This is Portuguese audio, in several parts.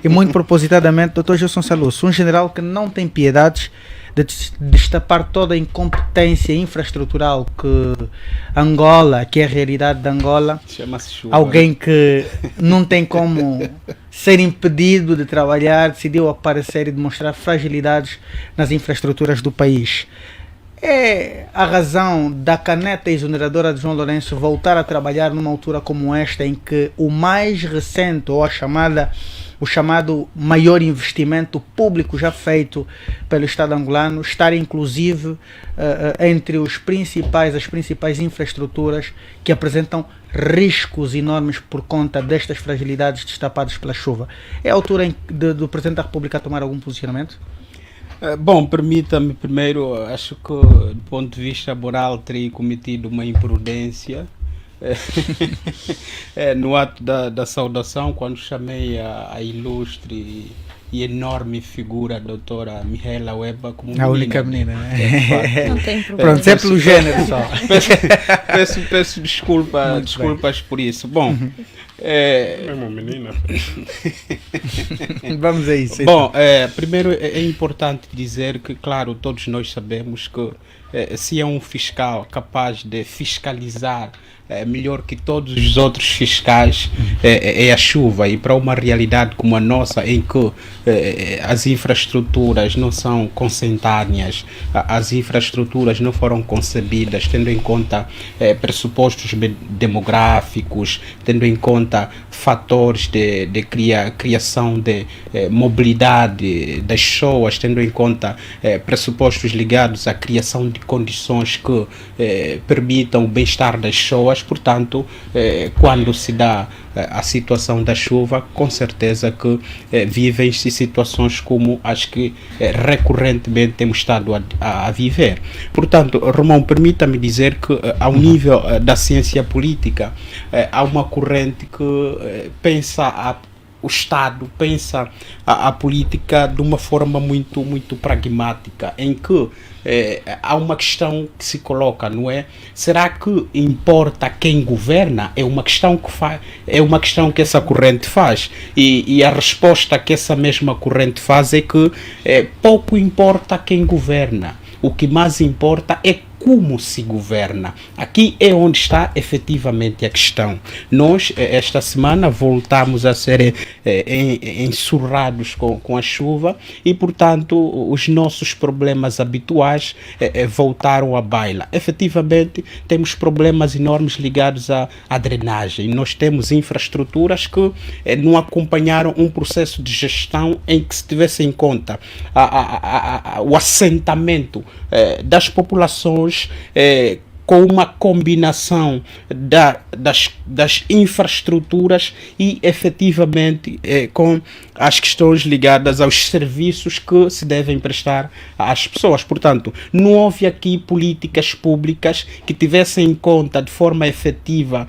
E muito propositadamente, Dr. Gilson Saluço, um general que não tem piedades de destapar toda a incompetência infraestrutural que Angola, que é a realidade de Angola, alguém que não tem como ser impedido de trabalhar, decidiu aparecer e demonstrar fragilidades nas infraestruturas do país. É a razão da caneta exoneradora de João Lourenço voltar a trabalhar numa altura como esta, em que o mais recente, ou o chamado maior investimento público já feito pelo Estado angolano, estar inclusive entre as principais infraestruturas que apresentam riscos enormes por conta destas fragilidades destapadas pela chuva. É a altura do Presidente da República tomar algum posicionamento? Bom, permita-me primeiro, acho que do ponto de vista moral teria cometido uma imprudência no ato da saudação, quando chamei a ilustre e enorme figura, a doutora Mihaela Weba, como a única menina, né? Não tem problema. Pronto, é pelo gênero só. Peço desculpas por isso. Bom, é uma menina. Vamos a isso. Bom, primeiro é importante dizer que, claro, todos nós sabemos que se é um fiscal capaz de fiscalizar melhor que todos os outros fiscais, é a chuva. E para uma realidade como a nossa, em que as infraestruturas não são consentâneas, as infraestruturas não foram concebidas tendo em conta pressupostos demográficos, tendo em conta fatores de criação de mobilidade das pessoas, tendo em conta pressupostos ligados à criação de condições que permitam o bem-estar das pessoas. Portanto, quando se dá a situação da chuva, com certeza que vivem-se situações como as que recorrentemente temos estado a viver. Portanto, Romão, permita-me dizer que ao nível da ciência política há uma corrente que pensa o Estado, pensa a política de uma forma muito, muito pragmática, em que há uma questão que se coloca, não é? Será que importa quem governa? É uma questão que essa corrente faz. E a resposta que essa mesma corrente faz é que pouco importa quem governa. O que mais importa é como se governa. Aqui é onde está efetivamente a questão. Nós, esta semana, voltamos a ser ensurrados com a chuva e, portanto, os nossos problemas habituais voltaram à baila. Efetivamente, temos problemas enormes ligados à drenagem. Nós temos infraestruturas que não acompanharam um processo de gestão em que se tivesse em conta o assentamento das populações, com uma combinação das infraestruturas e efetivamente com as questões ligadas aos serviços que se devem prestar às pessoas. Portanto, não houve aqui políticas públicas que tivessem em conta de forma efetiva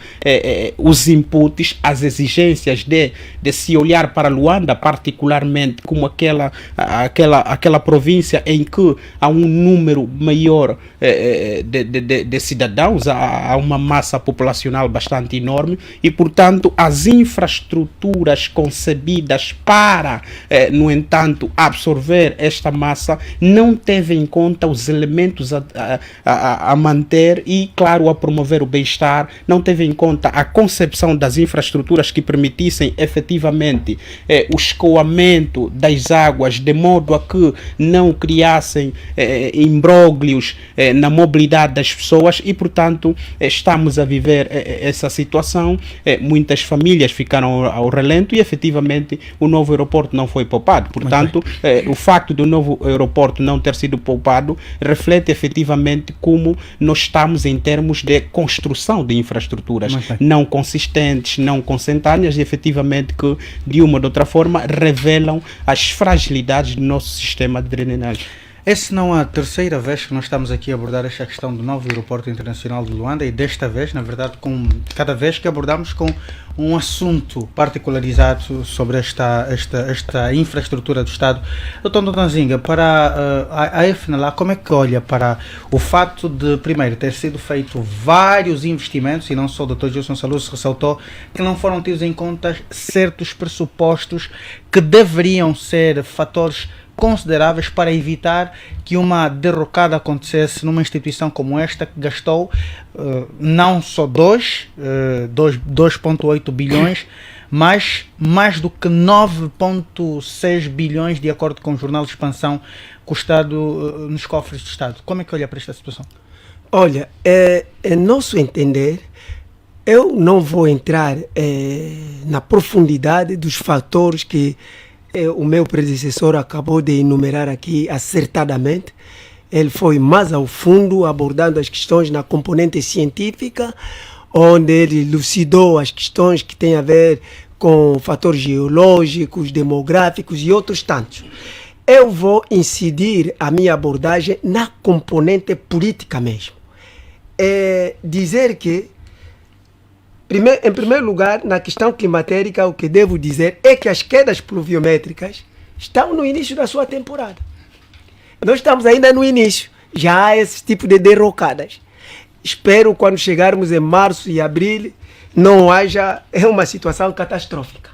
os inputs, as exigências de se olhar para Luanda, particularmente como aquela província em que há um número maior de cidadãos, há uma massa populacional bastante enorme e, portanto, as infraestruturas concebidas para, no entanto, absorver esta massa não teve em conta os elementos a manter e, claro, a promover o bem-estar, não teve em conta a concepção das infraestruturas que permitissem efetivamente o escoamento das águas de modo a que não criassem imbróglios na mobilidade das pessoas e, portanto, estamos a viver essa situação. Muitas famílias ficaram ao relento e, efetivamente, o novo aeroporto não foi poupado. Portanto, o facto do novo aeroporto não ter sido poupado reflete, efetivamente, como nós estamos em termos de construção de infraestruturas não consistentes, não consentâneas e, efetivamente, que, de uma ou de outra forma, revelam as fragilidades do nosso sistema de drenagem. Essa não é a terceira vez que nós estamos aqui a abordar esta questão do novo aeroporto internacional de Luanda, e desta vez, na verdade, cada vez que abordamos com um assunto particularizado sobre esta infraestrutura do Estado. Doutor Ntonzinga, para a FNLA, como é que olha para o fato de, primeiro, ter sido feito vários investimentos, e não só o Dr. Gilson Salus ressaltou que não foram tidos em conta certos pressupostos que deveriam ser fatores consideráveis para evitar que uma derrocada acontecesse numa instituição como esta, que gastou não só 2,8 bilhões, mas mais do que 9,6 bilhões, de acordo com o jornal de Expansão, custado nos cofres do Estado. Como é que olha para esta situação? Olha, em nosso entender, eu não vou entrar na profundidade dos fatores que o meu predecessor acabou de enumerar aqui acertadamente. Ele foi mais ao fundo, abordando as questões na componente científica, onde ele elucidou as questões que têm a ver com fatores geológicos, demográficos e outros tantos. Eu vou incidir a minha abordagem na componente política mesmo. Dizer que, em primeiro lugar, na questão climatérica, o que devo dizer é que as quedas pluviométricas estão no início da sua temporada. Nós estamos ainda no início, já há esse tipo de derrocadas. Espero, quando chegarmos em março e abril, não haja uma situação catastrófica.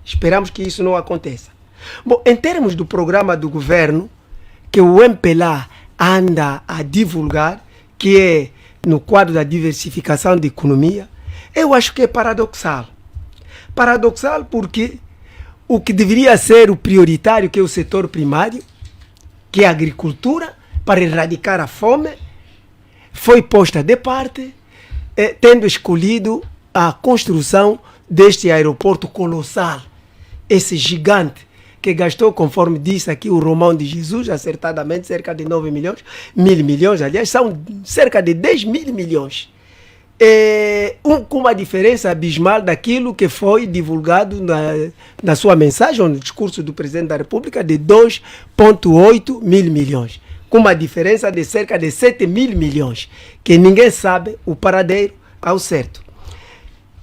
Esperamos que isso não aconteça. Bom, em termos do programa do governo, que o MPLA anda a divulgar, que é no quadro da diversificação da economia, eu acho que é paradoxal. Paradoxal porque o que deveria ser o prioritário, que é o setor primário, que é a agricultura, para erradicar a fome, foi posta de parte, tendo escolhido a construção deste aeroporto colossal, esse gigante, que gastou, conforme disse aqui o Romão de Jesus, acertadamente cerca de 9 milhões, mil milhões, aliás, são cerca de 10 mil milhões. Com uma diferença abismal daquilo que foi divulgado na sua mensagem, no discurso do Presidente da República, de 2,8 mil milhões, com uma diferença de cerca de 7 mil milhões, que ninguém sabe o paradeiro ao certo.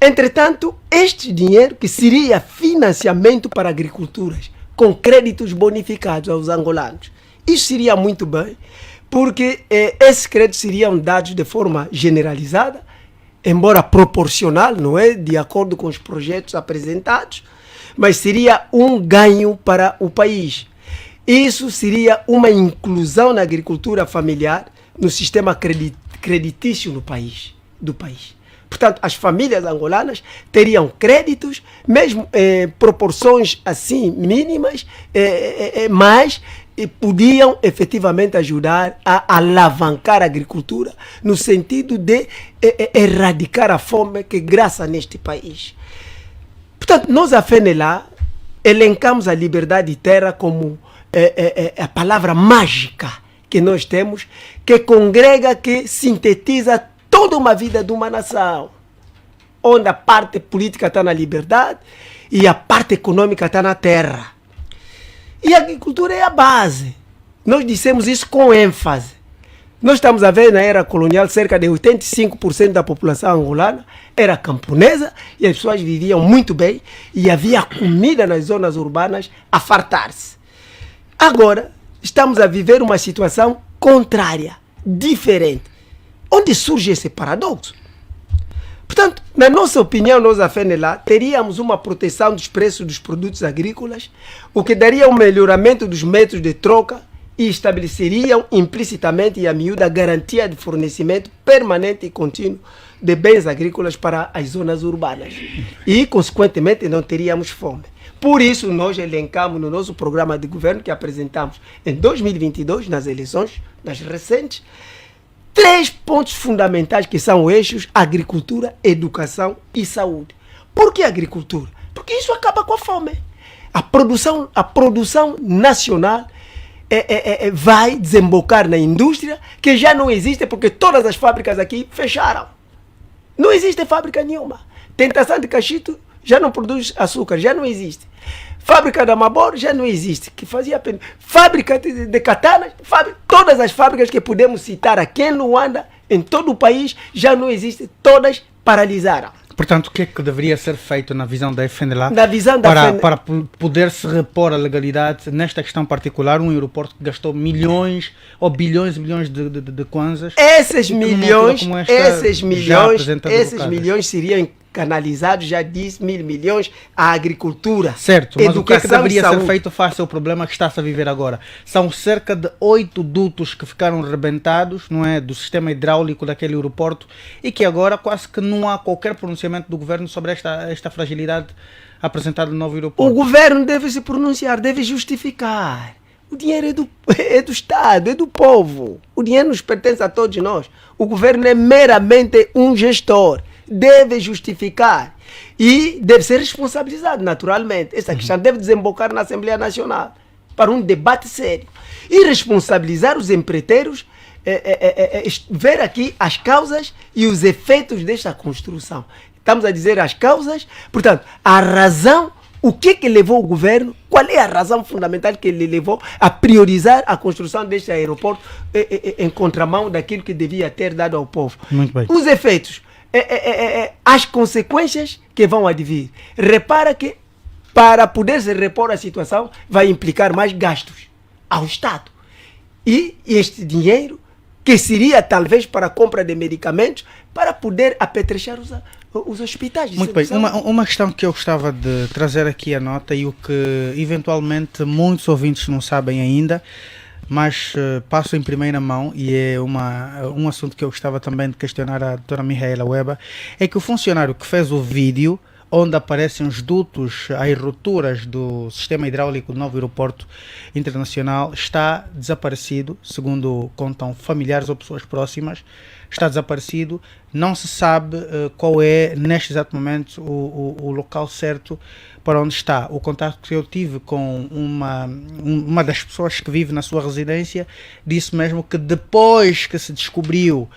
Entretanto, este dinheiro, que seria financiamento para agriculturas, com créditos bonificados aos angolanos, isso seria muito bem, porque esses créditos seriam dados de forma generalizada, embora proporcional, não é? De acordo com os projetos apresentados, mas seria um ganho para o país. Isso seria uma inclusão na agricultura familiar, no sistema creditício do país. Portanto, as famílias angolanas teriam créditos, mesmo em proporções assim mínimas, mas podiam efetivamente ajudar a alavancar a agricultura no sentido de erradicar a fome que graça neste país. Portanto, nós a FNLA elencamos a liberdade de terra como a palavra mágica que nós temos, que congrega, que sintetiza toda uma vida de uma nação, onde a parte política está na liberdade e a parte econômica está na terra. E a agricultura é a base. Nós dissemos isso com ênfase. Nós estamos a ver na era colonial, cerca de 85% da população angolana era camponesa e as pessoas viviam muito bem e havia comida nas zonas urbanas a fartar-se. Agora, estamos a viver uma situação contrária, diferente. Onde surge esse paradoxo? Portanto, na nossa opinião, nós a FNLA teríamos uma proteção dos preços dos produtos agrícolas, o que daria um melhoramento dos métodos de troca e estabeleceriam implicitamente e a miúda a garantia de fornecimento permanente e contínuo de bens agrícolas para as zonas urbanas. E, consequentemente, não teríamos fome. Por isso, nós elencamos no nosso programa de governo que apresentamos em 2022, nas eleições, nas recentes, 3 pontos fundamentais que são eixos: agricultura, educação e saúde. Por que agricultura? Porque isso acaba com a fome. A produção nacional vai desembocar na indústria, que já não existe porque todas as fábricas aqui fecharam. Não existe fábrica nenhuma. Tentação de Cachito já não produz açúcar, já não existe. Fábrica da Mabor já não existe, que fazia apenas fábrica de katanas, todas as fábricas que podemos citar aqui em Luanda, em todo o país, já não existem, todas paralisaram. Portanto, o que é que deveria ser feito na visão da FNLA Na visão da para poder se repor a legalidade nesta questão particular? Um aeroporto que gastou milhões ou bilhões e bilhões de kwanzas. Esses milhões seriam canalizados, já disse, 1.000 milhões à agricultura. Certo, mas o que é que deveria saúde. ser feito face ao problema que está-se a viver agora? São cerca de 8 dutos que ficaram rebentados, não é, do sistema hidráulico daquele aeroporto e que agora quase que não há qualquer pronunciamento do governo sobre esta fragilidade apresentada no novo aeroporto. O governo deve se pronunciar, deve justificar. O dinheiro é do Estado, é do povo. O dinheiro nos pertence a todos nós. O governo é meramente um gestor. Deve justificar e deve ser responsabilizado, naturalmente. Essa questão deve desembocar na Assembleia Nacional para um debate sério. E responsabilizar os empreiteiros, ver aqui as causas e os efeitos desta construção. Estamos a dizer as causas, portanto, a razão, o que levou o governo, qual é a razão fundamental que ele levou a priorizar a construção deste aeroporto em contramão daquilo que devia ter dado ao povo. Muito bem. Os efeitos, as consequências que vão advir. Repara que para poder se repor a situação vai implicar mais gastos ao Estado. E este dinheiro, que seria talvez para a compra de medicamentos, para poder apetrechar os hospitais. Muito bem, uma questão que eu gostava de trazer aqui à nota e o que eventualmente muitos ouvintes não sabem ainda, mas passo em primeira mão e é um assunto que eu gostava também de questionar a doutora Mihaela Weber, é que o funcionário que fez o vídeo onde aparecem os dutos, as rupturas do sistema hidráulico do novo aeroporto internacional, está desaparecido, segundo contam familiares ou pessoas próximas, está desaparecido, não se sabe qual é, neste exato momento, o local certo para onde está. O contato que eu tive com uma das pessoas que vive na sua residência, disse mesmo que depois que se descobriu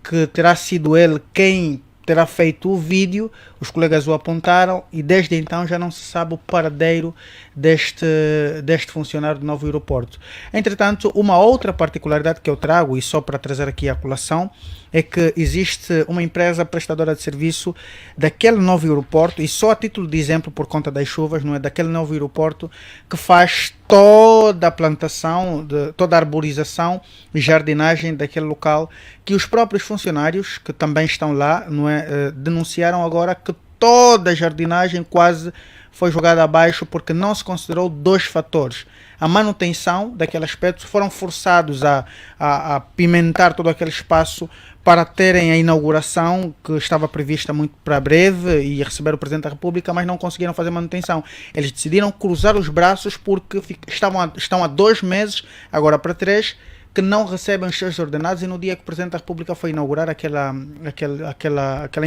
que terá sido ele quem terá feito o vídeo, os colegas o apontaram e desde então já não se sabe o paradeiro deste funcionário do novo aeroporto. Entretanto, uma outra particularidade que eu trago, e só para trazer aqui a colação, é que existe uma empresa prestadora de serviço daquele novo aeroporto, e só a título de exemplo, por conta das chuvas, não é, daquele novo aeroporto, que faz toda a plantação, toda a arborização e jardinagem daquele local, que os próprios funcionários, que também estão lá, não é, denunciaram agora que toda a jardinagem quase foi jogada abaixo porque não se considerou dois fatores. A manutenção daquele aspecto, foram forçados a pimentar todo aquele espaço para terem a inauguração que estava prevista muito para breve e receber o Presidente da República, mas não conseguiram fazer manutenção. Eles decidiram cruzar os braços porque estão há 2 meses, agora para 3, que não recebem os seus ordenados, e no dia que o Presidente da República foi inaugurar aquela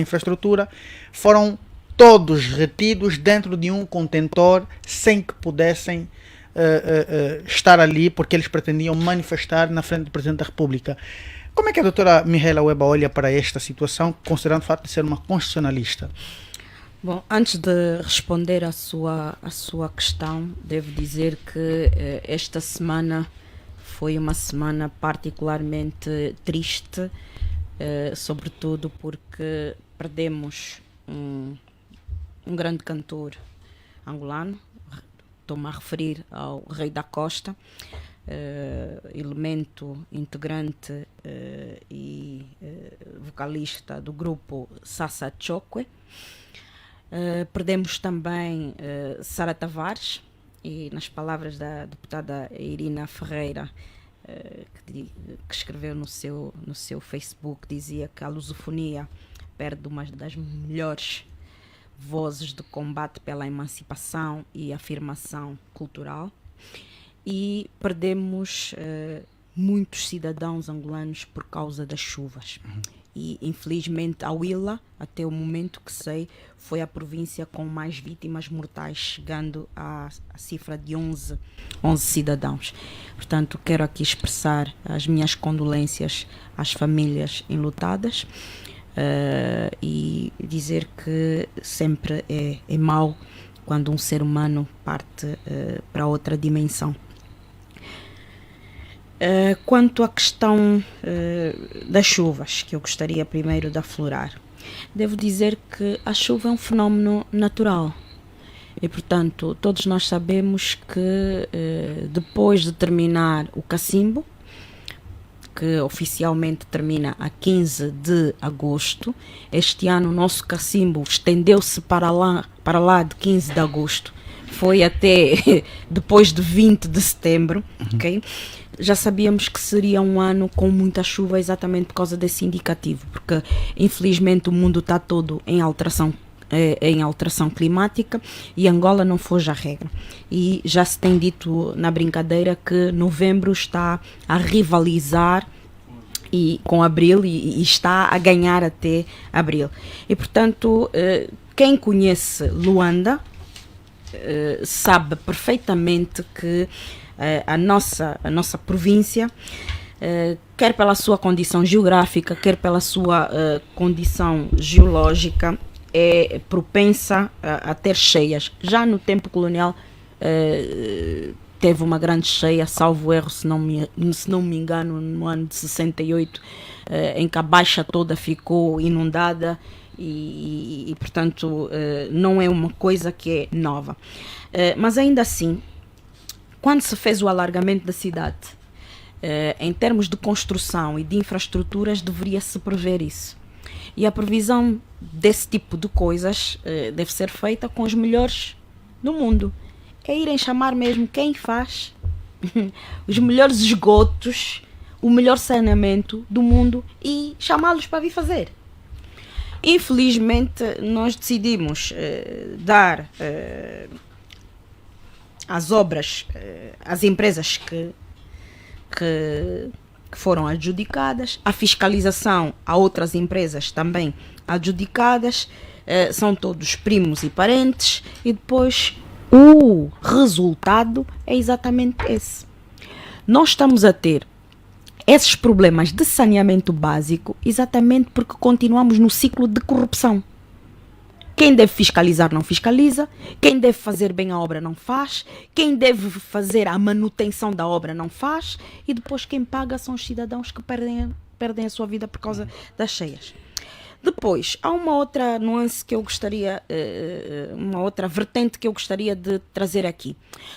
infraestrutura, foram todos retidos dentro de um contentor sem que pudessem estar ali, porque eles pretendiam manifestar na frente do Presidente da República. Como é que a doutora Mihaela Weber olha para esta situação, considerando o fato de ser uma constitucionalista? Bom, antes de responder à sua questão, devo dizer que esta semana foi uma semana particularmente triste, sobretudo porque perdemos um grande cantor angolano, estou-me a referir ao Rei da Costa, elemento integrante e vocalista do grupo Sassa Chokwe. Perdemos também Sara Tavares, e nas palavras da deputada Irina Ferreira, que escreveu no seu Facebook, dizia que a lusofonia perde uma das melhores vozes de combate pela emancipação e afirmação cultural. E perdemos muitos cidadãos angolanos por causa das chuvas. E infelizmente a Huila, até o momento que sei, foi a província com mais vítimas mortais, chegando à cifra de 11 cidadãos. Portanto, quero aqui expressar as minhas condolências às famílias enlutadas e dizer que sempre é mau quando um ser humano parte para outra dimensão. Quanto à questão das chuvas, que eu gostaria primeiro de aflorar, devo dizer que a chuva é um fenómeno natural e, portanto, todos nós sabemos que depois de terminar o cacimbo, que oficialmente termina a 15 de agosto, este ano o nosso cacimbo estendeu-se para lá de 15 de agosto, foi até depois de 20 de setembro, ok? Já sabíamos que seria um ano com muita chuva exatamente por causa desse indicativo, porque infelizmente o mundo está todo em alteração climática e Angola não foge à regra. E já se tem dito na brincadeira que novembro está a rivalizar com abril e está a ganhar até abril. E portanto, quem conhece Luanda sabe perfeitamente que a nossa província, quer pela sua condição geográfica, quer pela sua condição geológica, é propensa a ter cheias. Já no tempo colonial teve uma grande cheia, salvo erro, se não me engano, no ano de 68, em que a Baixa toda ficou inundada e portanto, não é uma coisa que é nova. Mas ainda assim, quando se fez o alargamento da cidade, em termos de construção e de infraestruturas, deveria-se prever isso. E a previsão desse tipo de coisas deve ser feita com os melhores do mundo. É irem chamar mesmo quem faz os melhores esgotos, o melhor saneamento do mundo e chamá-los para vir fazer. Infelizmente, nós decidimos dar as obras às empresas que foram adjudicadas, a fiscalização a outras empresas também adjudicadas, são todos primos e parentes, e depois o resultado é exatamente esse. Nós estamos a ter esses problemas de saneamento básico exatamente porque continuamos no ciclo de corrupção. Quem deve fiscalizar não fiscaliza, quem deve fazer bem a obra não faz, quem deve fazer a manutenção da obra não faz, e depois quem paga são os cidadãos que perdem a sua vida por causa das cheias. Depois, há uma outra nuance que eu gostaria, uma outra vertente que eu gostaria de trazer aqui.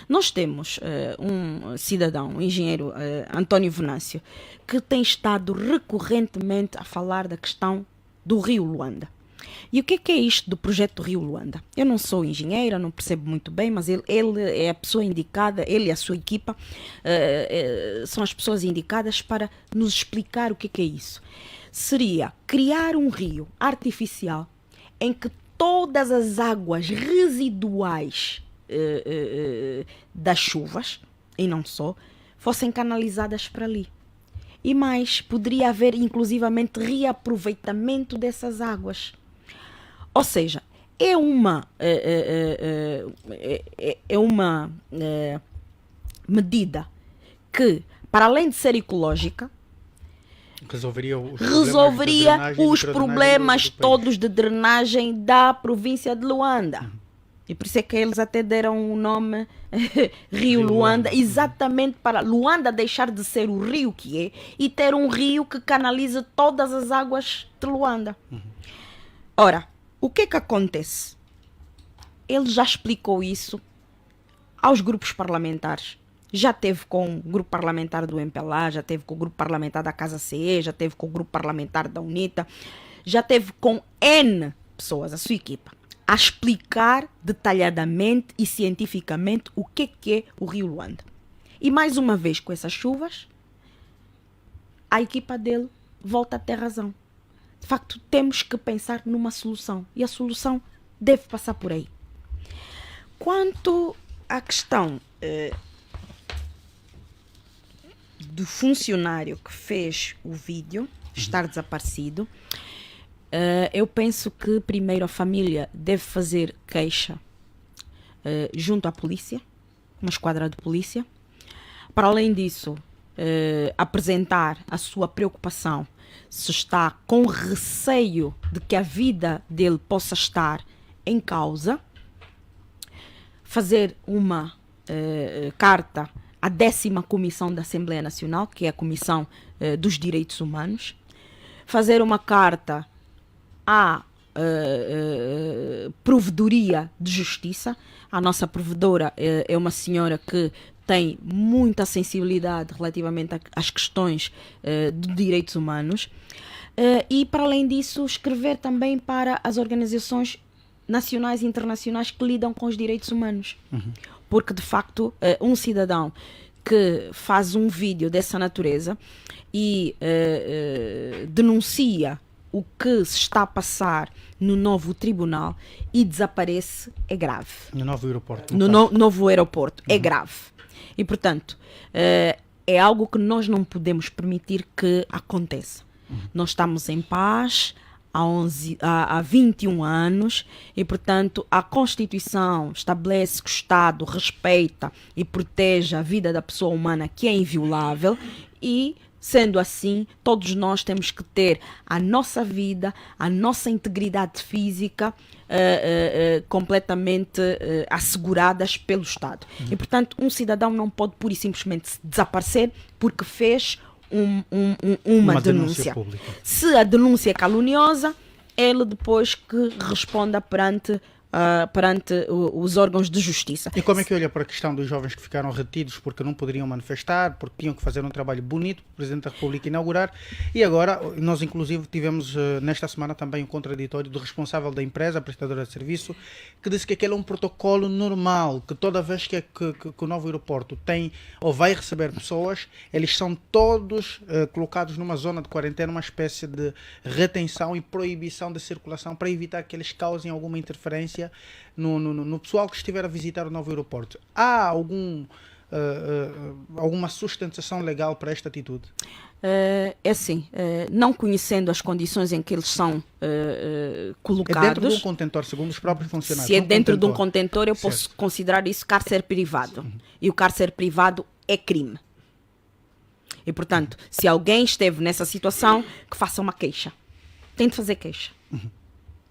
Nós temos um cidadão, um engenheiro, António Venâncio, que tem estado recorrentemente a falar da questão do Rio Luanda. E o que é isto do projeto do Rio Luanda? Eu não sou engenheira, não percebo muito bem, mas ele é a pessoa indicada, ele e a sua equipa são as pessoas indicadas para nos explicar o que é isso. Seria criar um rio artificial em que todas as águas residuais das chuvas, e não só, fossem canalizadas para ali. E mais, poderia haver inclusivamente reaproveitamento dessas águas. Ou seja, é uma medida que, para além de ser ecológica, resolveria os problemas todos de drenagem da província de Luanda. E por isso é que eles até deram o nome Rio Luanda, exatamente para Luanda deixar de ser o rio que é e ter um rio que canaliza todas as águas de Luanda. Ora, o que acontece? Ele já explicou isso aos grupos parlamentares. Já teve com o grupo parlamentar do MPLA, já teve com o grupo parlamentar da Casa CE, já teve com o grupo parlamentar da UNITA, já teve com N pessoas, a sua equipa, a explicar detalhadamente e cientificamente o que é o Rio Luanda. E mais uma vez, com essas chuvas, a equipa dele volta a ter razão. De facto, temos que pensar numa solução. E a solução deve passar por aí. Quanto à questão do funcionário que fez o vídeo estar desaparecido, eu penso que primeiro a família deve fazer queixa junto à polícia, uma esquadra de polícia. Para além disso, apresentar a sua preocupação se está com receio de que a vida dele possa estar em causa. fazer uma carta à 10ª Comissão da Assembleia Nacional, que é a Comissão dos Direitos Humanos, fazer uma carta à Provedoria de Justiça. A nossa provedora é uma senhora que tem muita sensibilidade relativamente às questões de direitos humanos. E, para além disso, escrever também para as organizações nacionais e internacionais que lidam com os direitos humanos. Porque, de facto, um cidadão que faz um vídeo dessa natureza e denuncia o que se está a passar no novo tribunal e desaparece, é grave. No novo aeroporto. No novo aeroporto, é grave. E, portanto, é algo que nós não podemos permitir que aconteça. Nós estamos em paz há 21 anos e, portanto, a Constituição estabelece que o Estado respeita e protege a vida da pessoa humana, que é inviolável, e, sendo assim, todos nós temos que ter a nossa vida, a nossa integridade física completamente asseguradas pelo Estado. E, portanto, um cidadão não pode pura e simplesmente desaparecer porque fez uma denúncia pública. Se a denúncia é caluniosa, ele depois que responda perante os órgãos de justiça. E como é que olha para a questão dos jovens que ficaram retidos porque não poderiam manifestar, porque tinham que fazer um trabalho bonito para o Presidente da República inaugurar, e agora nós inclusive tivemos nesta semana também um contraditório do responsável da empresa, a prestadora de serviço, que disse que aquele é um protocolo normal, que toda vez que o novo aeroporto tem ou vai receber pessoas, eles são todos colocados numa zona de quarentena, uma espécie de retenção e proibição de circulação para evitar que eles causem alguma interferência no pessoal que estiver a visitar o novo aeroporto. Há alguma sustentação legal para esta atitude? É assim, não conhecendo as condições em que eles são colocados... É dentro de um contentor, segundo os próprios funcionários. Se é dentro de um contentor, eu posso considerar isso cárcere privado. E o cárcere privado é crime. E, portanto, se alguém esteve nessa situação, que faça uma queixa. Tem de fazer queixa.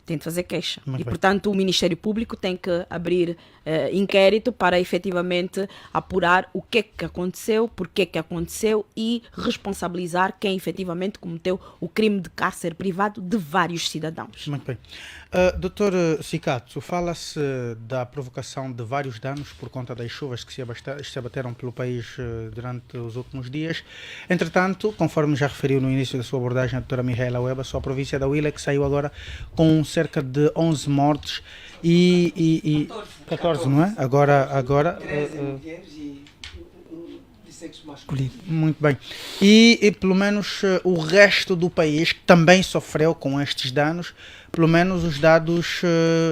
Tem de fazer queixa. Muito e, bem. portanto, o Ministério Público tem que abrir inquérito para efetivamente apurar o que é que aconteceu, porquê é que aconteceu e responsabilizar quem efetivamente cometeu o crime de cárcere privado de vários cidadãos. Muito bem. Doutor Cicato, fala-se da provocação de vários danos por conta das chuvas que se abateram pelo país durante os últimos dias. Entretanto, conforme já referiu no início da sua abordagem a doutora Mihaela Weba, só a província da Huila que saiu agora com cerca de 11 mortes e 14, não é? Agora de sexo masculino. muito bem. E pelo menos o resto do país que também sofreu com estes danos, pelo menos os dados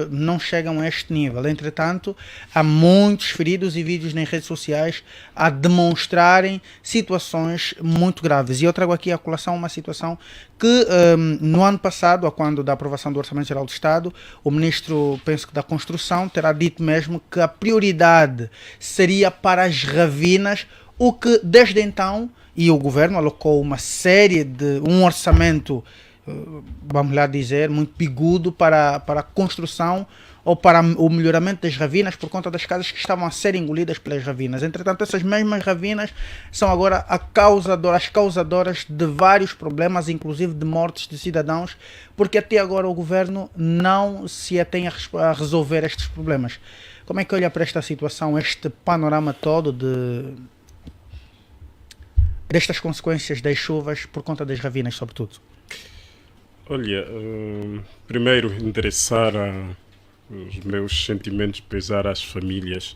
não chegam a este nível. Entretanto, há muitos feridos e vídeos nas redes sociais a demonstrarem situações muito graves. E eu trago aqui à colação uma situação que no ano passado, quando da aprovação do Orçamento Geral do Estado, o ministro, penso que da Construção, terá dito mesmo que a prioridade seria para as ravinas, o que desde então, e o governo alocou uma série de um orçamento, vamos lá dizer, muito bigudo para a construção ou para o melhoramento das ravinas por conta das casas que estavam a ser engolidas pelas ravinas. Entretanto, essas mesmas ravinas são agora as causadoras de vários problemas, inclusive de mortes de cidadãos, porque até agora o governo não se atém a resolver estes problemas. Como é que olha para esta situação, este panorama todo destas consequências das chuvas por conta das ravinas, sobretudo? Olha, primeiro endereçar os meus sentimentos, pesar às famílias,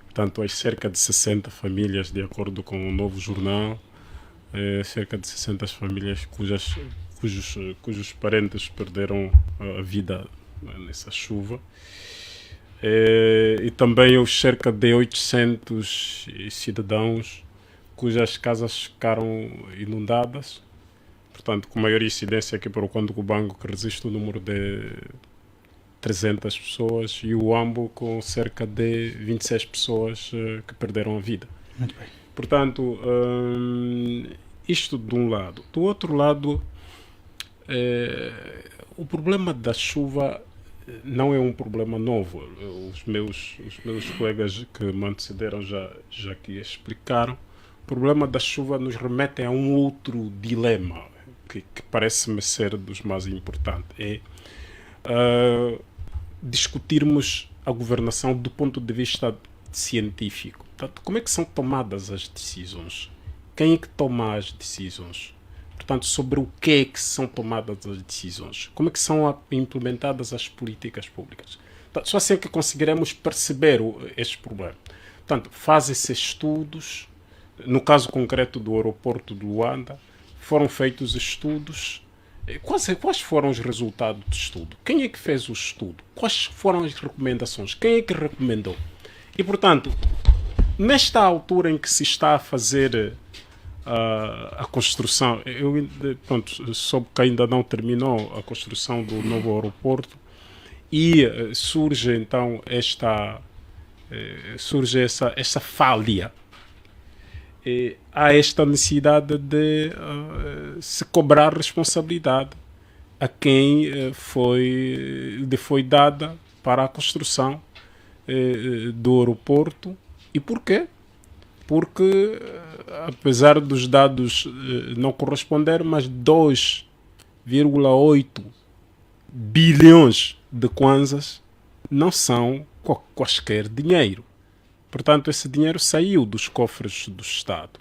portanto, as cerca de 60 famílias, de acordo com o novo jornal, cerca de 60 famílias cujos parentes perderam a vida nessa chuva. E também os cerca de 800 cidadãos cujas casas ficaram inundadas, portanto, com maior incidência aqui para o Conde Cubango, que resiste o número de 300 pessoas, e o Ambo com cerca de 26 pessoas que perderam a vida. Muito bem. Portanto, isto de um lado. Do outro lado, o problema da chuva não é um problema novo. Os meus colegas que me antecederam já aqui explicaram. O problema da chuva nos remete a um outro dilema que parece-me ser dos mais importantes. É discutirmos a governação do ponto de vista científico. Portanto, como é que são tomadas as decisões? Quem é que toma as decisões? Portanto, sobre o que é que são tomadas as decisões? Como é que são implementadas as políticas públicas? Portanto, só assim é que conseguiremos perceber este problema. Portanto, fazem-se estudos. No caso concreto do aeroporto de Luanda, foram feitos estudos. Quais foram os resultados do estudo? Quem é que fez o estudo? Quais foram as recomendações? Quem é que recomendou? E, portanto, nesta altura em que se está a fazer a construção, soube que ainda não terminou a construção do novo aeroporto e surge então esta falha. Há esta necessidade de se cobrar responsabilidade a quem foi dada para a construção do aeroporto. E porquê? Porque, apesar dos dados não corresponderem, mas 2,8 bilhões de kwanzas não são quaisquer dinheiro. Portanto, esse dinheiro saiu dos cofres do Estado.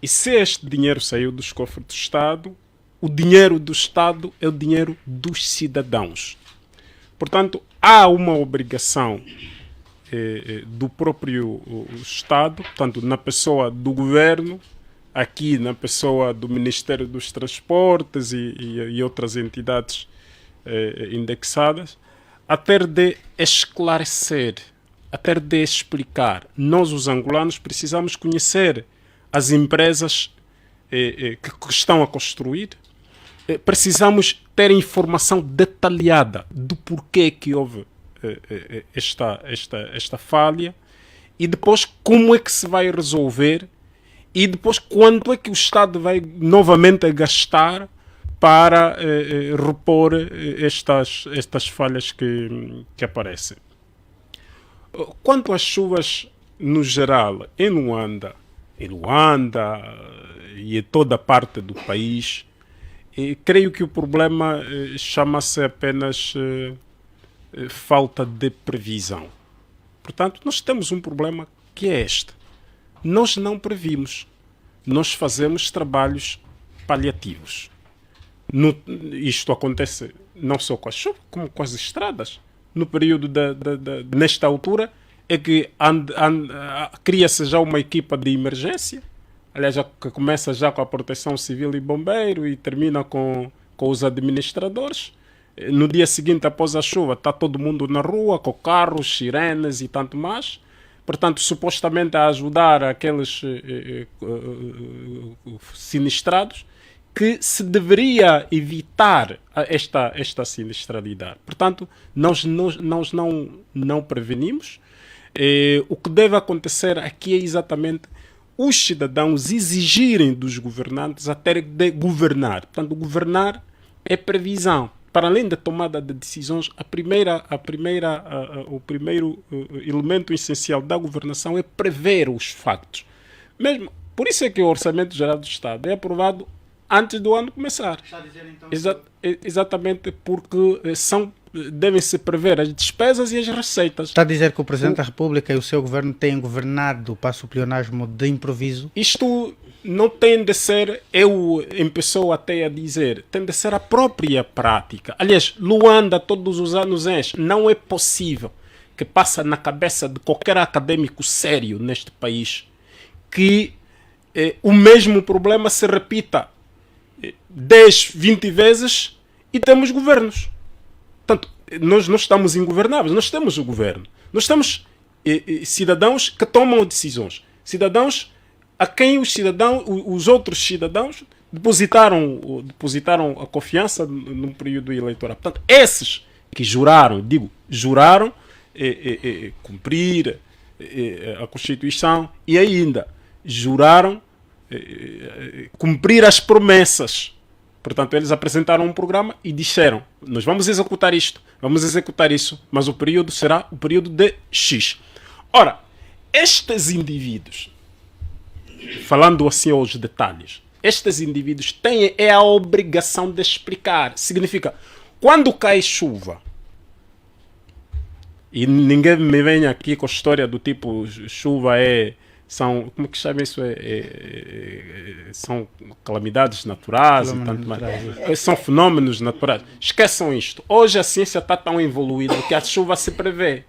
E se este dinheiro saiu dos cofres do Estado, o dinheiro do Estado é o dinheiro dos cidadãos. Portanto, há uma obrigação do próprio Estado, portanto, na pessoa do governo, aqui na pessoa do Ministério dos Transportes e outras entidades indexadas, a ter de esclarecer, a ter de explicar. Nós, os angolanos, precisamos conhecer as empresas que estão a construir. Precisamos ter informação detalhada do porquê que houve esta falha e depois como é que se vai resolver e depois quanto é que o Estado vai novamente gastar para repor estas falhas que aparecem. Quanto às chuvas no geral, em Luanda e em toda a parte do país, creio que o problema chama-se apenas falta de previsão. Portanto, nós temos um problema que é este. Nós não previmos. Nós fazemos trabalhos paliativos. Isto acontece não só com a chuva, como com as estradas. No período nesta altura é que cria-se já uma equipa de emergência, aliás, que começa já com a proteção civil e bombeiro e termina com os administradores. No dia seguinte, após a chuva, está todo mundo na rua, com carros, sirenes e tanto mais. Portanto, supostamente a ajudar aqueles sinistrados, que se deveria evitar esta sinistralidade. Portanto, nós não prevenimos. O que deve acontecer aqui é exatamente os cidadãos exigirem dos governantes a ter de governar. Portanto, governar é previsão. Para além da tomada de decisões, o primeiro elemento essencial da governação é prever os factos. Mesmo, por isso é que o Orçamento Geral do Estado é aprovado antes do ano começar. Está a dizer, então, exatamente porque devem-se prever as despesas e as receitas. Está a dizer que o Presidente da República e o seu governo têm governado para o pleonasmo de improviso? Isto não tem de ser eu em pessoa até a dizer, tem de ser a própria prática. Aliás, Luanda todos os anos não é possível que passa na cabeça de qualquer acadêmico sério neste país que o mesmo problema se repita 10, 20 vezes e temos governos. Portanto, nós não estamos ingovernáveis, nós temos o governo. Nós temos cidadãos que tomam decisões. Cidadãos a quem os outros cidadãos depositaram a confiança no período eleitoral. Portanto, esses que juraram cumprir a Constituição e ainda juraram cumprir as promessas Portanto, eles apresentaram um programa e disseram: nós vamos executar isto, vamos executar isso, mas o período será o período de X. Ora, estes indivíduos, falando assim aos detalhes, estes indivíduos têm a obrigação de explicar. Significa, quando cai chuva, e ninguém me vem aqui com a história do tipo, chuva são, como é que chama isso? São calamidades naturais, são fenômenos naturais. Esqueçam isto. Hoje a ciência está tão evoluída que a chuva se prevê.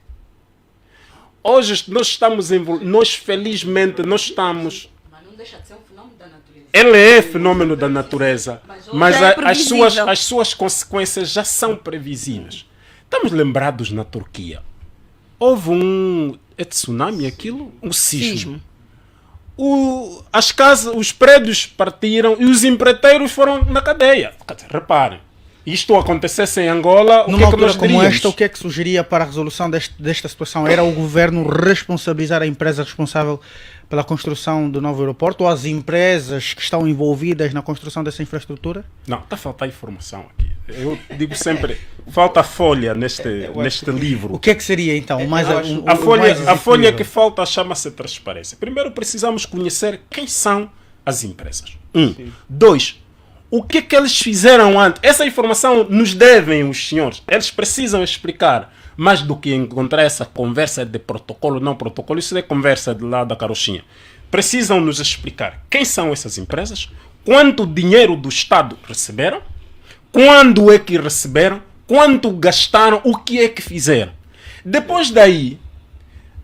Hoje nós estamos nós felizmente nós estamos. Mas não deixa de ser um fenômeno da natureza. Ele é fenômeno da natureza, mas é as suas consequências já são previsíveis. Estamos lembrados na Turquia. Houve tsunami aquilo? Um sismo. As casas, os prédios partiram e os empreiteiros foram na cadeia. Reparem, isto acontecesse em Angola, Numa o que é que altura nós como diríamos? esta, o que é que sugeria para a resolução desta situação? Era o governo responsabilizar a empresa responsável pela construção do novo aeroporto ou as empresas que estão envolvidas na construção dessa infraestrutura? Não, está a faltar informação aqui. Eu digo sempre, falta folha neste livro. O que é que seria então? A folha que falta chama-se transparência. Primeiro precisamos conhecer quem são as empresas. Dois, o que é que eles fizeram antes? Essa informação nos devem os senhores. Eles precisam explicar mais do que encontrar essa conversa de protocolo, não protocolo. Isso é conversa de lá da carochinha. Precisam nos explicar quem são essas empresas, quanto dinheiro do Estado receberam, quando é que receberam, quanto gastaram, o que é que fizeram. Depois daí,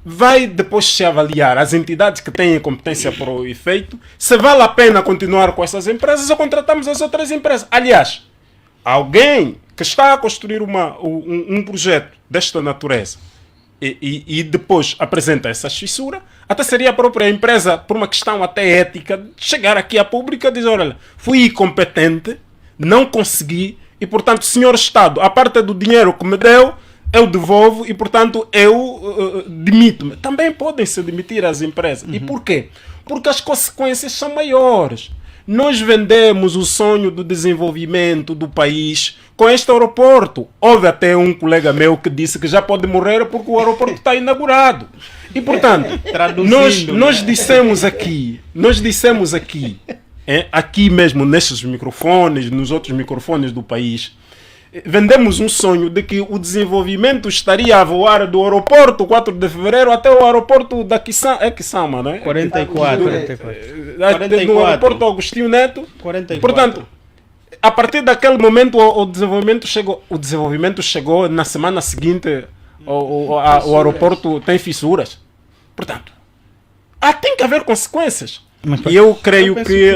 vai depois se avaliar as entidades que têm competência para o efeito, se vale a pena continuar com essas empresas ou contratamos as outras empresas. Aliás, alguém que está a construir um projeto desta natureza e depois apresenta essa fissura, até seria a própria empresa, por uma questão até ética, chegar aqui à pública e dizer: olha, fui incompetente, não consegui, e portanto, senhor Estado, a parte do dinheiro que me deu, eu devolvo e portanto eu demito-me. Também podem se demitir as empresas. E por quê? Porque as consequências são maiores. Nós vendemos o sonho do desenvolvimento do país com este aeroporto. Houve até um colega meu que disse que já pode morrer porque o aeroporto está inaugurado. E portanto, nós dissemos aqui, aqui mesmo nestes microfones, nos outros microfones do país, vendemos um sonho de que o desenvolvimento estaria a voar do aeroporto 4 de fevereiro até o aeroporto da Kisama, não é? 44. No aeroporto Agostinho Neto. 44. Portanto, a partir daquele momento o desenvolvimento chegou. O desenvolvimento chegou na semana seguinte, o aeroporto tem fissuras. Portanto, tem que haver consequências. E eu creio que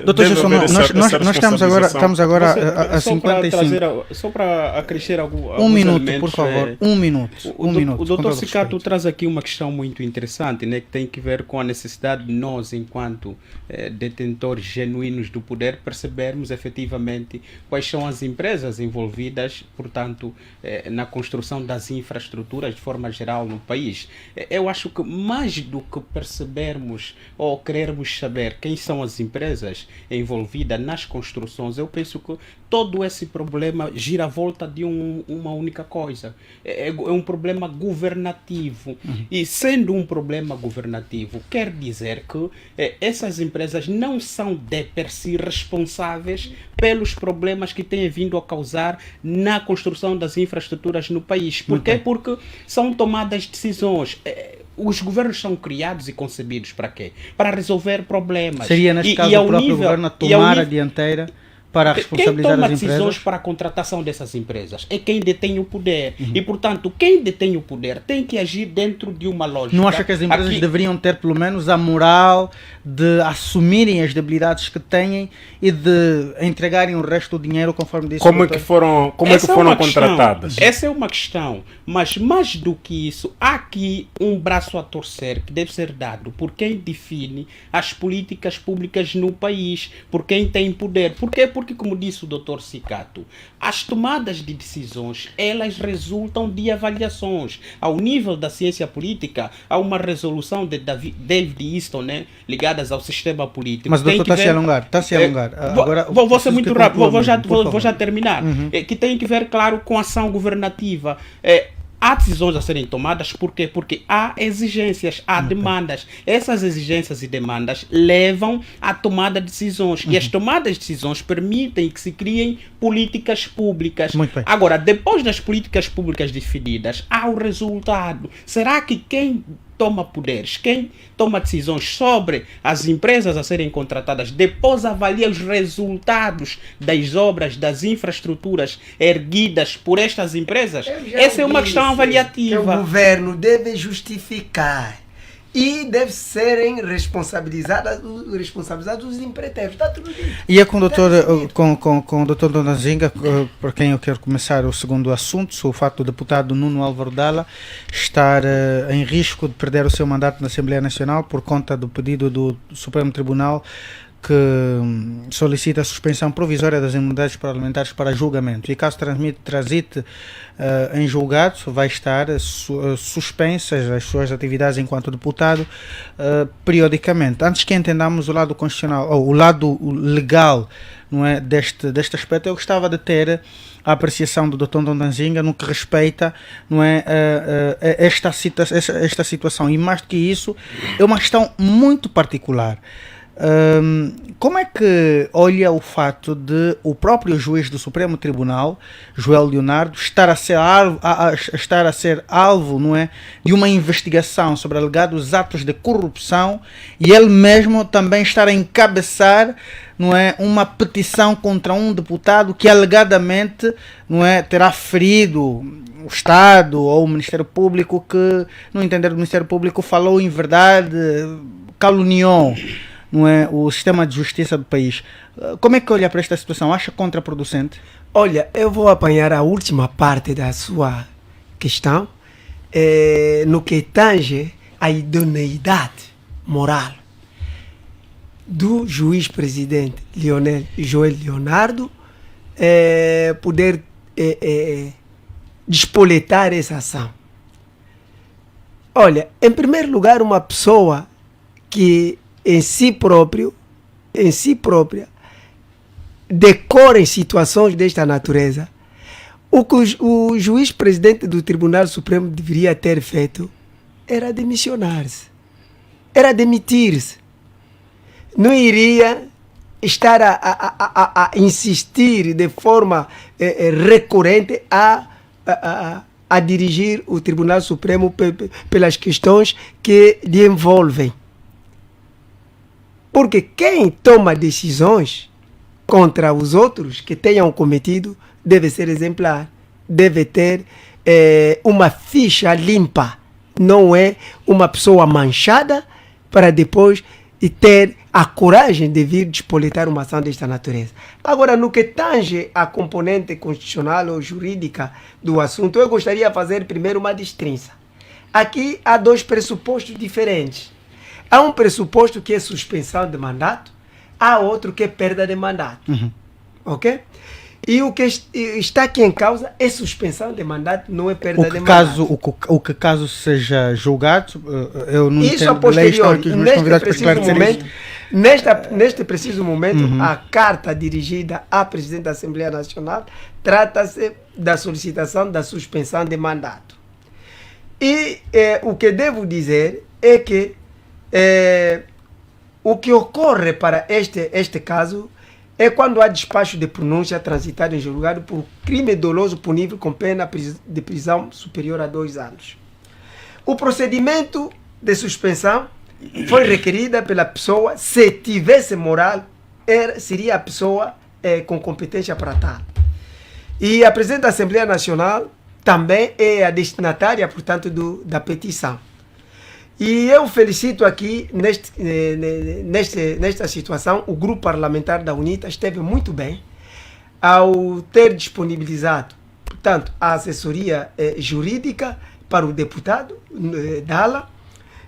Doutor Gerson, nós estamos agora a 55. Só para acrescer alguns minuto, elementos, por favor. Um minuto. O doutor Cicato traz aqui uma questão muito interessante, né, que tem que ver com a necessidade de nós, enquanto detentores genuínos do poder, percebermos efetivamente quais são as empresas envolvidas, portanto, na construção das infraestruturas de forma geral no país. Eu acho que mais do que percebermos ou querermos saber quem são as empresas envolvidas nas construções, eu penso que todo esse problema gira à volta de uma única coisa. É um problema governativo. E sendo um problema governativo, quer dizer que essas empresas não são de per si responsáveis pelos problemas que têm vindo a causar na construção das infraestruturas no país. Por quê? Porque são tomadas decisões. Os governos são criados e concebidos para quê? Para resolver problemas. Seria, neste caso, o próprio governo a tomar a dianteira para responsabilizar as empresas? Quem toma decisões para a contratação dessas empresas é quem detém o poder. E, portanto, quem detém o poder tem que agir dentro de uma lógica. Não acha que as empresas deveriam ter, pelo menos, a moral de assumirem as debilidades que têm e de entregarem o resto do dinheiro conforme disse? Como é que foram contratadas? Essa é uma questão. Mas, mais do que isso, há aqui um braço a torcer que deve ser dado por quem define as políticas públicas no país, por quem tem poder. Por quê? porque, como disse o Dr. Cicato, as tomadas de decisões, elas resultam de avaliações. Ao nível da ciência política, há uma resolução de David Easton, né, ligadas ao sistema político. Mas, doutor, está a se alongar. Agora, vou ser muito rápido, vou já terminar. Uhum. Que tem que ver, claro, com a ação governativa. Há decisões a serem tomadas, por quê? Porque há exigências, há demandas. Essas exigências e demandas levam à tomada de decisões. E as tomadas de decisões permitem que se criem políticas públicas. Muito bem. Agora, depois das políticas públicas definidas, há o resultado. Será que quem toma poderes, quem toma decisões sobre as empresas a serem contratadas, depois avalia os resultados das obras, das infraestruturas erguidas por estas empresas? Essa é uma questão avaliativa. Que o governo deve justificar e deve serem responsabilizados os empreiteiros. Está tudo dito. E é com o doutor Dona Zinga, por quem eu quero começar o segundo assunto, sobre o fato do deputado Nuno Álvaro Dalla estar em risco de perder o seu mandato na Assembleia Nacional por conta do pedido do Supremo Tribunal que solicita a suspensão provisória das imunidades parlamentares para julgamento. E caso transite em julgado, vai estar suspensas as suas atividades enquanto deputado periodicamente. Antes que entendamos o lado constitucional, ou o lado legal, não é, deste aspecto, eu gostava de ter a apreciação do Dr. Dondanzinga no que respeita, não é, esta situação. E mais do que isso, é uma questão muito particular. Como é que olha o fato de o próprio juiz do Supremo Tribunal, Joel Leonardo, estar a ser alvo, não é, de uma investigação sobre alegados atos de corrupção e ele mesmo também estar a encabeçar, não é, uma petição contra um deputado que alegadamente, não é, terá ferido o Estado ou o Ministério Público, que, no entender do Ministério Público, falou em verdade, caluniou, não é, o sistema de justiça do país. Como é que olha para esta situação? Acha contraproducente? Olha, eu vou apanhar a última parte da sua questão no que tange a idoneidade moral do juiz-presidente Joel Leonardo poder despoletar essa ação. Olha, em primeiro lugar, uma pessoa que em si própria, decora em situações desta natureza, o que o juiz-presidente do Tribunal Supremo deveria ter feito era demissionar-se, era demitir-se. Não iria estar a insistir de forma recorrente a dirigir o Tribunal Supremo pelas questões que lhe envolvem. Porque quem toma decisões contra os outros que tenham cometido deve ser exemplar, deve ter uma ficha limpa, não é uma pessoa manchada para depois ter a coragem de vir despoletar uma ação desta natureza. Agora, no que tange a componente constitucional ou jurídica do assunto, eu gostaria de fazer primeiro uma distinção. Aqui há dois pressupostos diferentes. Há um pressuposto que é suspensão de mandato, há outro que é perda de mandato. Uhum. Ok? E o que está aqui em causa é suspensão de mandato, não é perda de mandato. O que caso seja julgado, eu não isso entendo. A posteriori, neste preciso momento, uhum, a carta dirigida à Presidente da Assembleia Nacional trata-se da solicitação da suspensão de mandato. E o que devo dizer é que o que ocorre para este caso é quando há despacho de pronúncia transitado em julgado por crime doloso punível com pena de prisão superior a 2 anos. O procedimento de suspensão foi requerida pela pessoa, se tivesse moral, seria a pessoa com competência para tal. E a Presidente da Assembleia Nacional também é a destinatária, portanto, da petição. E eu felicito aqui, nesta situação, o grupo parlamentar da UNITA esteve muito bem ao ter disponibilizado, portanto, a assessoria jurídica para o deputado Dalla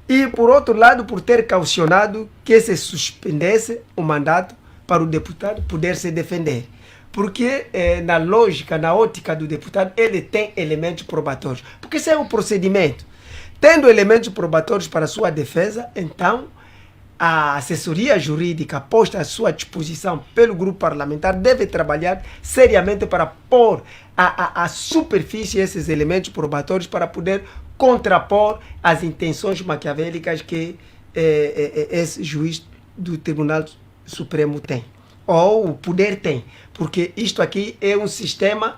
e, por outro lado, por ter caucionado que se suspendesse o mandato para o deputado poder se defender. Porque na lógica, na ótica do deputado, ele tem elementos probatórios. Porque esse é o procedimento. Tendo elementos probatórios para a sua defesa, então a assessoria jurídica posta à sua disposição pelo grupo parlamentar deve trabalhar seriamente para pôr à superfície esses elementos probatórios para poder contrapor as intenções maquiavélicas que esse juiz do Tribunal Supremo tem, ou o poder tem, porque isto aqui é um sistema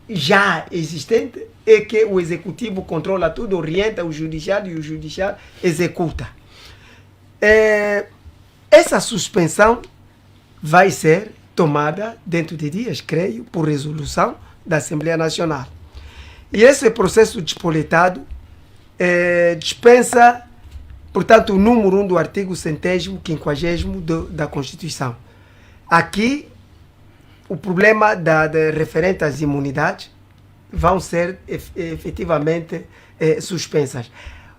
já existente, é que o executivo controla tudo, orienta o judiciário e o judiciário executa. Essa suspensão vai ser tomada dentro de dias, creio, por resolução da Assembleia Nacional. E esse processo despoletado dispensa, portanto, o número 1 do artigo 150º da Constituição. Aqui, o problema referente às imunidades vão ser efetivamente suspensas.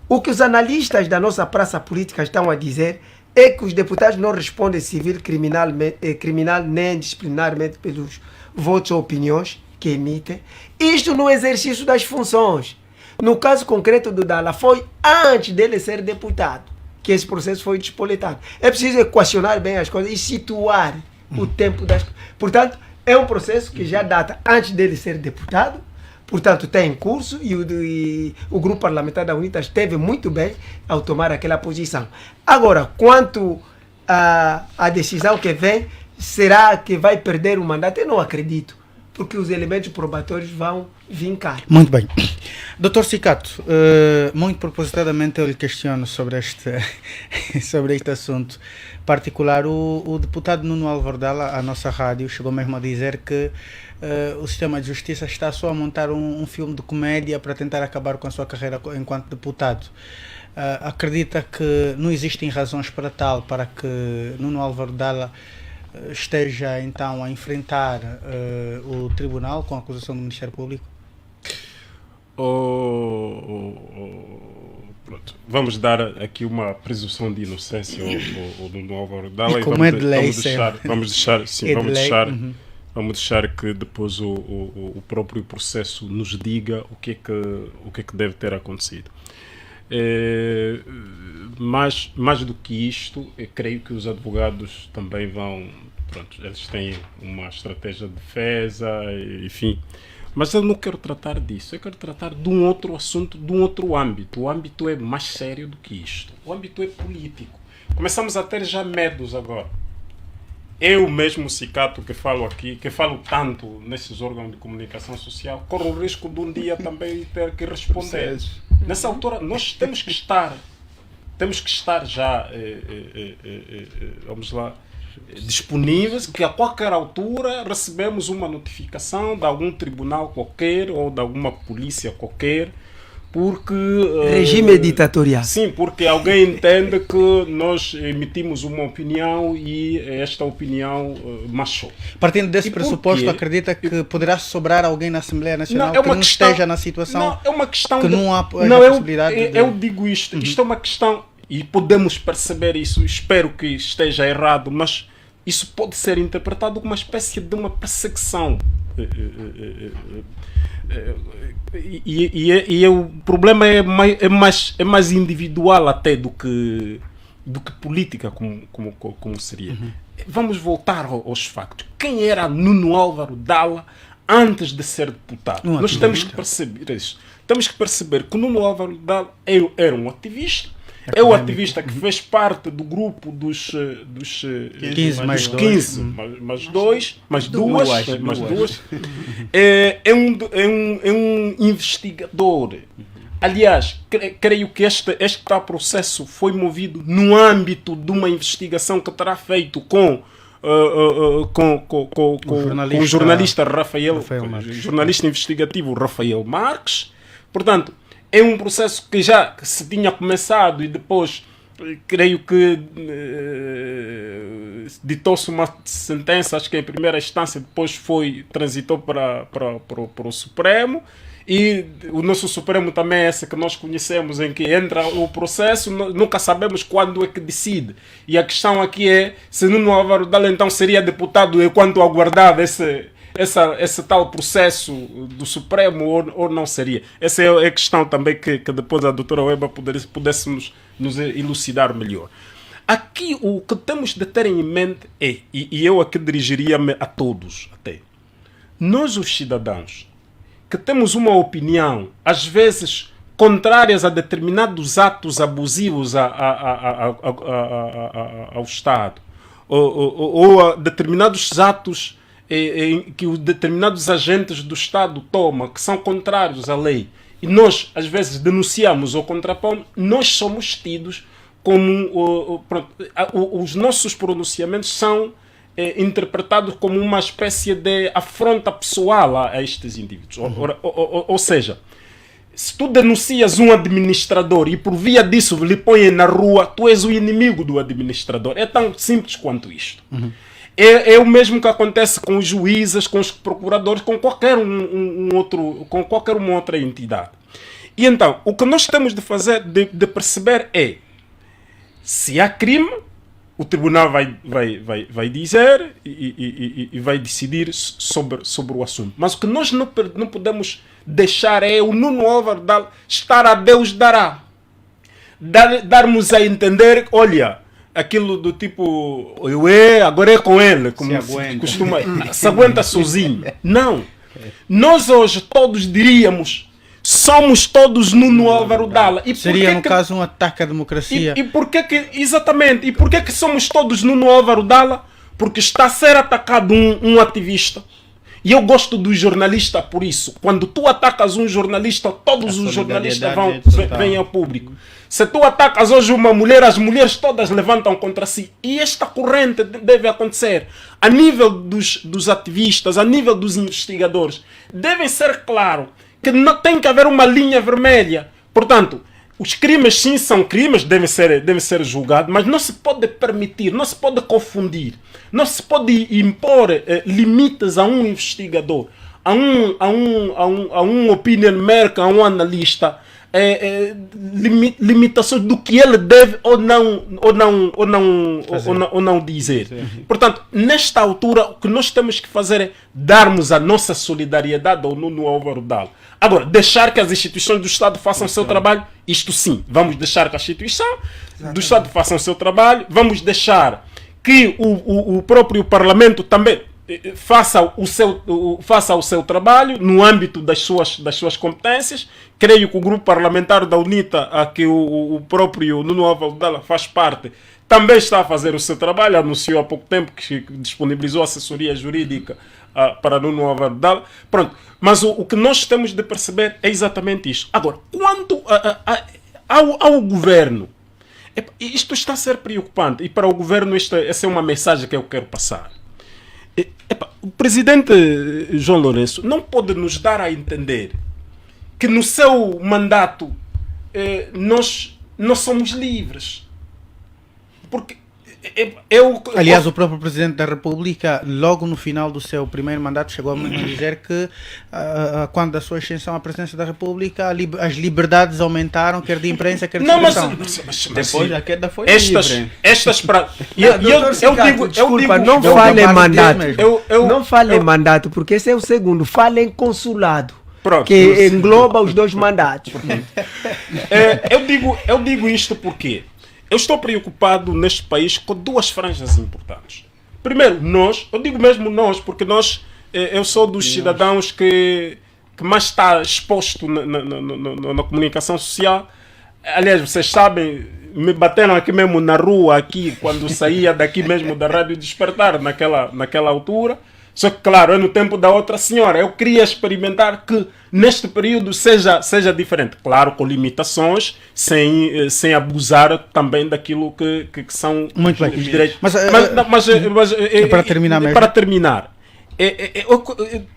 O que os analistas da nossa praça política estão a dizer é que os deputados não respondem civil, criminal nem disciplinarmente pelos votos ou opiniões que emitem. Isto no exercício das funções. No caso concreto do Dala, foi antes dele ser deputado que esse processo foi despoletado. É preciso equacionar bem as coisas e situar o tempo das... Portanto, é um processo que já data antes dele ser deputado, portanto, está em curso e o grupo parlamentar da UNITA esteve muito bem ao tomar aquela posição. Agora, quanto à decisão que vem, será que vai perder o mandato? Eu não acredito, porque os elementos probatórios vão vincar. Muito bem. Dr. Cicato, muito propositadamente eu lhe questiono sobre este assunto particular. O deputado Nuno Álvaro Dalla, à nossa rádio, chegou mesmo a dizer que o sistema de justiça está só a montar um filme de comédia para tentar acabar com a sua carreira enquanto deputado. Acredita que não existem razões para tal, para que Nuno Álvaro Dalla esteja então a enfrentar o tribunal com a acusação do Ministério Público? Pronto. Vamos dar aqui uma presunção de inocência ao Nuno Álvaro Dalla e vamos deixar que depois o próprio processo nos diga o que é que deve ter acontecido. Mais do que isto, eu creio que os advogados também vão, pronto, eles têm uma estratégia de defesa, enfim, mas eu não quero tratar disso, eu quero tratar de um outro assunto, de um outro âmbito. O âmbito é mais sério do que isto, o âmbito é político. Começamos a ter já medos agora. Eu mesmo, Cicato, que falo aqui, que falo tanto nesses órgãos de comunicação social, corro o risco de um dia também ter que responder. Nessa altura, nós temos que estar já, vamos lá, disponíveis, que a qualquer altura recebemos uma notificação de algum tribunal qualquer ou de alguma polícia qualquer, porque... regime ditatorial. Sim, porque alguém entende que nós emitimos uma opinião e esta opinião machou. Partindo desse pressuposto, acredita que poderá sobrar alguém na Assembleia Nacional que não esteja na situação? Não, é uma questão que não há possibilidade de... Eu digo isto, isto é uma questão, e podemos perceber isso, espero que esteja errado, mas isso pode ser interpretado como uma espécie de uma perseguição. E o problema é mais individual até do que política, como seria. Vamos voltar aos factos. Quem era Nuno Álvaro Dalla antes de ser deputado? Nós temos que perceber isso. Temos que perceber que Nuno Álvaro Dalla era um ativista. É o ativista que fez parte do grupo dos 15 mais 15 mais duas. É um investigador. Aliás, creio que este processo foi movido no âmbito de uma investigação que terá feito com o jornalista Rafael jornalista investigativo Rafael Marques. Portanto, é um processo que já se tinha começado e depois, creio que ditou-se uma sentença, acho que em primeira instância, depois transitou para o Supremo, E o nosso Supremo também é esse que nós conhecemos, em que entra o processo, nunca sabemos quando é que decide. E a questão aqui é se Nuno Álvaro Dala então seria deputado enquanto aguardava esse tal processo do Supremo ou não seria. Essa é a questão também que depois a doutora Weba pudéssemos nos elucidar melhor. Aqui o que temos de ter em mente é, e eu aqui dirigiria-me a todos até, nós os cidadãos, que temos uma opinião, às vezes contrárias a determinados atos abusivos ao Estado, ou a determinados atos que os determinados agentes do Estado tomam, que são contrários à lei, e nós, às vezes, denunciamos ou contrapomos, nós somos tidos como... os nossos pronunciamentos são interpretados como uma espécie de afronta pessoal a estes indivíduos. Ou seja, se tu denuncias um administrador e por via disso lhe põem na rua, tu és o inimigo do administrador. É tão simples quanto isto. É o mesmo que acontece com os juízes, com os procuradores, com qualquer com qualquer uma outra entidade. E então, o que nós temos de fazer, de perceber é, se há crime, o tribunal vai dizer e vai decidir sobre o assunto. Mas o que nós não podemos deixar é o Nuno Álvaro Dala estar a Deus dará. Darmos a entender, olha, aquilo do tipo, agora é com ele, como se costuma, se aguenta sozinho. Não. Nós hoje todos diríamos, somos todos Nuno Álvaro Dala. E seria, no caso, um ataque à democracia. E porquê que, exatamente, e porquê que somos todos Nuno Álvaro Dala? Porque está a ser atacado um ativista. E eu gosto do jornalista por isso. Quando tu atacas um jornalista, todos os jornalistas vêm ao público. Se tu atacas hoje uma mulher, as mulheres todas levantam contra si. E esta corrente deve acontecer. A nível dos ativistas, a nível dos investigadores, devem ser claro que não tem que haver uma linha vermelha. Portanto, os crimes sim são crimes, devem ser julgados, mas não se pode permitir, não se pode confundir, não se pode impor limites a um investigador, a um opinion maker, a um analista, limitações do que ele deve ou não dizer. Portanto, nesta altura, o que nós temos que fazer é darmos a nossa solidariedade ao Nuno Álvaro Dala. Agora, deixar que as instituições do Estado façam o seu trabalho, isto sim, vamos deixar que a instituição do Estado faça o seu trabalho, vamos deixar que o próprio Parlamento também faça o seu trabalho no âmbito das suas competências. Creio que o grupo parlamentar da UNITA, a que o próprio Nuno Álvaro Dala faz parte, também está a fazer o seu trabalho. Anunciou há pouco tempo que disponibilizou assessoria jurídica para Nuno Álvaro Dala. Pronto. Mas o que nós temos de perceber é exatamente isto. Agora, quanto ao governo, isto está a ser preocupante. E para o governo essa é uma mensagem que eu quero passar. O presidente João Lourenço não pode nos dar a entender que no seu mandato nós somos livres. Porque aliás, o próprio Presidente da República, logo no final do seu primeiro mandato, chegou a dizer que quando da sua ascensão à presidência da República, as liberdades aumentaram, quer de imprensa, quer de expressão. Depois a queda foi livre. Não fale em mandato. Não fale em mandato, porque esse é o segundo. Fale em consulado. Pronto, que engloba os dois mandatos. Eu digo isto porque eu estou preocupado neste país com duas franjas importantes. Primeiro, eu digo mesmo nós, porque eu sou dos cidadãos que mais está exposto na comunicação social. Aliás, vocês sabem, me bateram aqui mesmo na rua, quando saía daqui mesmo da Rádio Despertar, naquela altura. Só que, claro, é no tempo da outra senhora. Eu queria experimentar que neste período seja diferente. Claro, com limitações, sem abusar também daquilo que são os direitos. Mas para terminar mesmo. Para terminar, eu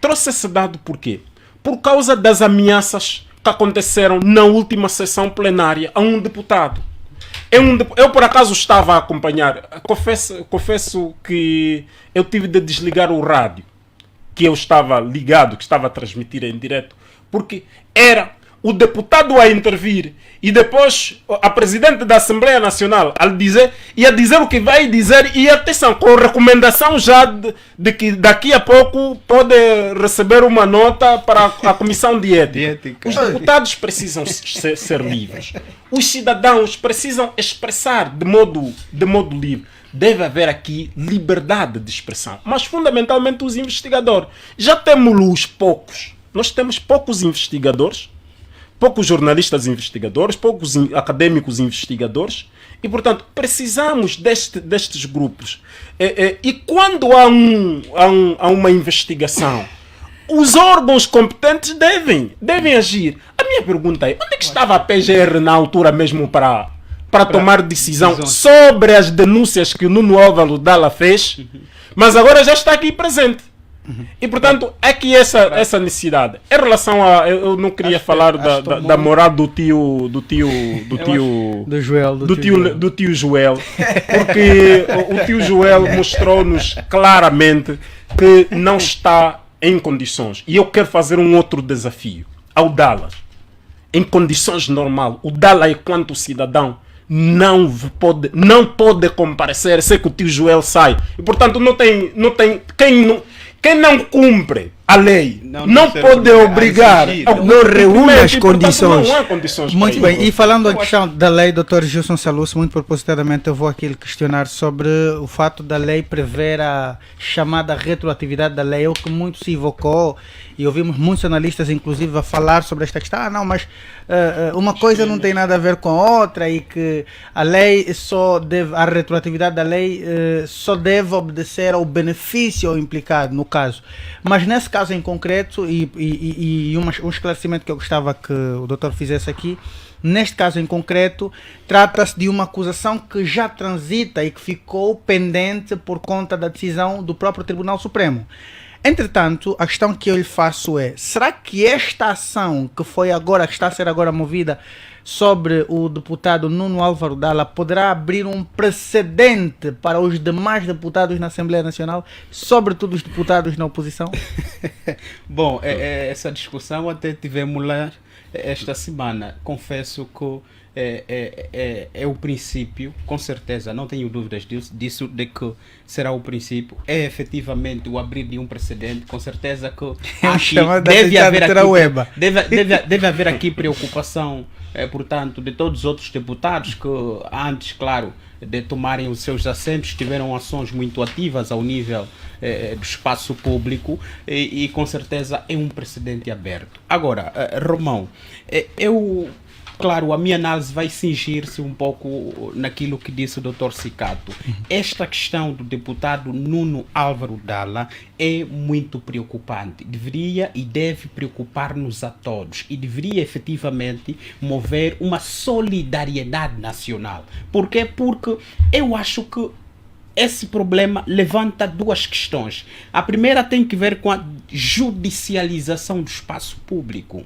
trouxe esse dado por quê? Por causa das ameaças que aconteceram na última sessão plenária a um deputado. Eu por acaso estava a acompanhar, confesso que eu tive de desligar o rádio, que eu estava ligado, que estava a transmitir em direto, Porque era o deputado a intervir e depois a presidente da Assembleia Nacional ia dizer o que vai dizer e atenção, com recomendação já de que daqui a pouco pode receber uma nota para a Comissão de Ética. Os deputados precisam ser livres. Os cidadãos precisam expressar de modo livre. Deve haver aqui liberdade de expressão. Mas fundamentalmente os investigadores. Já temos poucos. Nós temos poucos investigadores, poucos jornalistas investigadores, poucos acadêmicos investigadores e, portanto, precisamos destes grupos. E quando há uma investigação, os órgãos competentes devem agir. A minha pergunta é, onde é que estava a PGR na altura mesmo para tomar decisão sobre as denúncias que o Nuno Álvaro Dalla fez, mas agora já está aqui presente. E portanto é que essa necessidade. Em relação a, eu não queria falar da moral do tio Joel, porque o tio Joel mostrou-nos claramente que não está em condições. E eu quero fazer um outro desafio ao Dalla. Em condições normais, o Dalla, enquanto cidadão, não pode comparecer, sei que o tio Joel sai. E portanto quem não cumpre a lei não pode obrigar, não reúne as condições. Não há condições. Muito bem, e falando a questão da lei, Dr. Gilson Salus, muito propositadamente eu vou aqui lhe questionar sobre o fato da lei prever a chamada retroatividade da lei, o que muito se invocou, e ouvimos muitos analistas inclusive a falar sobre esta questão. Não, mas uma coisa não tem nada a ver com a outra, e que a lei a retroatividade da lei só deve obedecer ao benefício implicado no caso. Mas nesse caso em concreto, e um esclarecimento que eu gostava que o doutor fizesse aqui, neste caso em concreto, trata-se de uma acusação que já transita e que ficou pendente por conta da decisão do próprio Tribunal Supremo. Entretanto, a questão que eu lhe faço é, será que esta ação que está a ser agora movida sobre o deputado Nuno Álvaro Dalla poderá abrir um precedente para os demais deputados na Assembleia Nacional, sobretudo os deputados na oposição? Bom, essa discussão até tivemos lá esta semana. Confesso que é o princípio, com certeza, não tenho dúvidas disso, de que será o princípio, é efetivamente o abrir de um precedente. Com certeza que deve haver aqui preocupação, portanto, de todos os outros deputados que antes, claro, de tomarem os seus assentos, tiveram ações muito ativas ao nível do espaço público, e com certeza é um precedente aberto. Agora, Romão, claro, a minha análise vai cingir-se um pouco naquilo que disse o Dr. Cicato. Esta questão do deputado Nuno Álvaro Dalla é muito preocupante. Deveria e deve preocupar-nos a todos. E deveria efetivamente mover uma solidariedade nacional. Por quê? Porque eu acho que esse problema levanta duas questões. A primeira tem que ver com a judicialização do espaço público.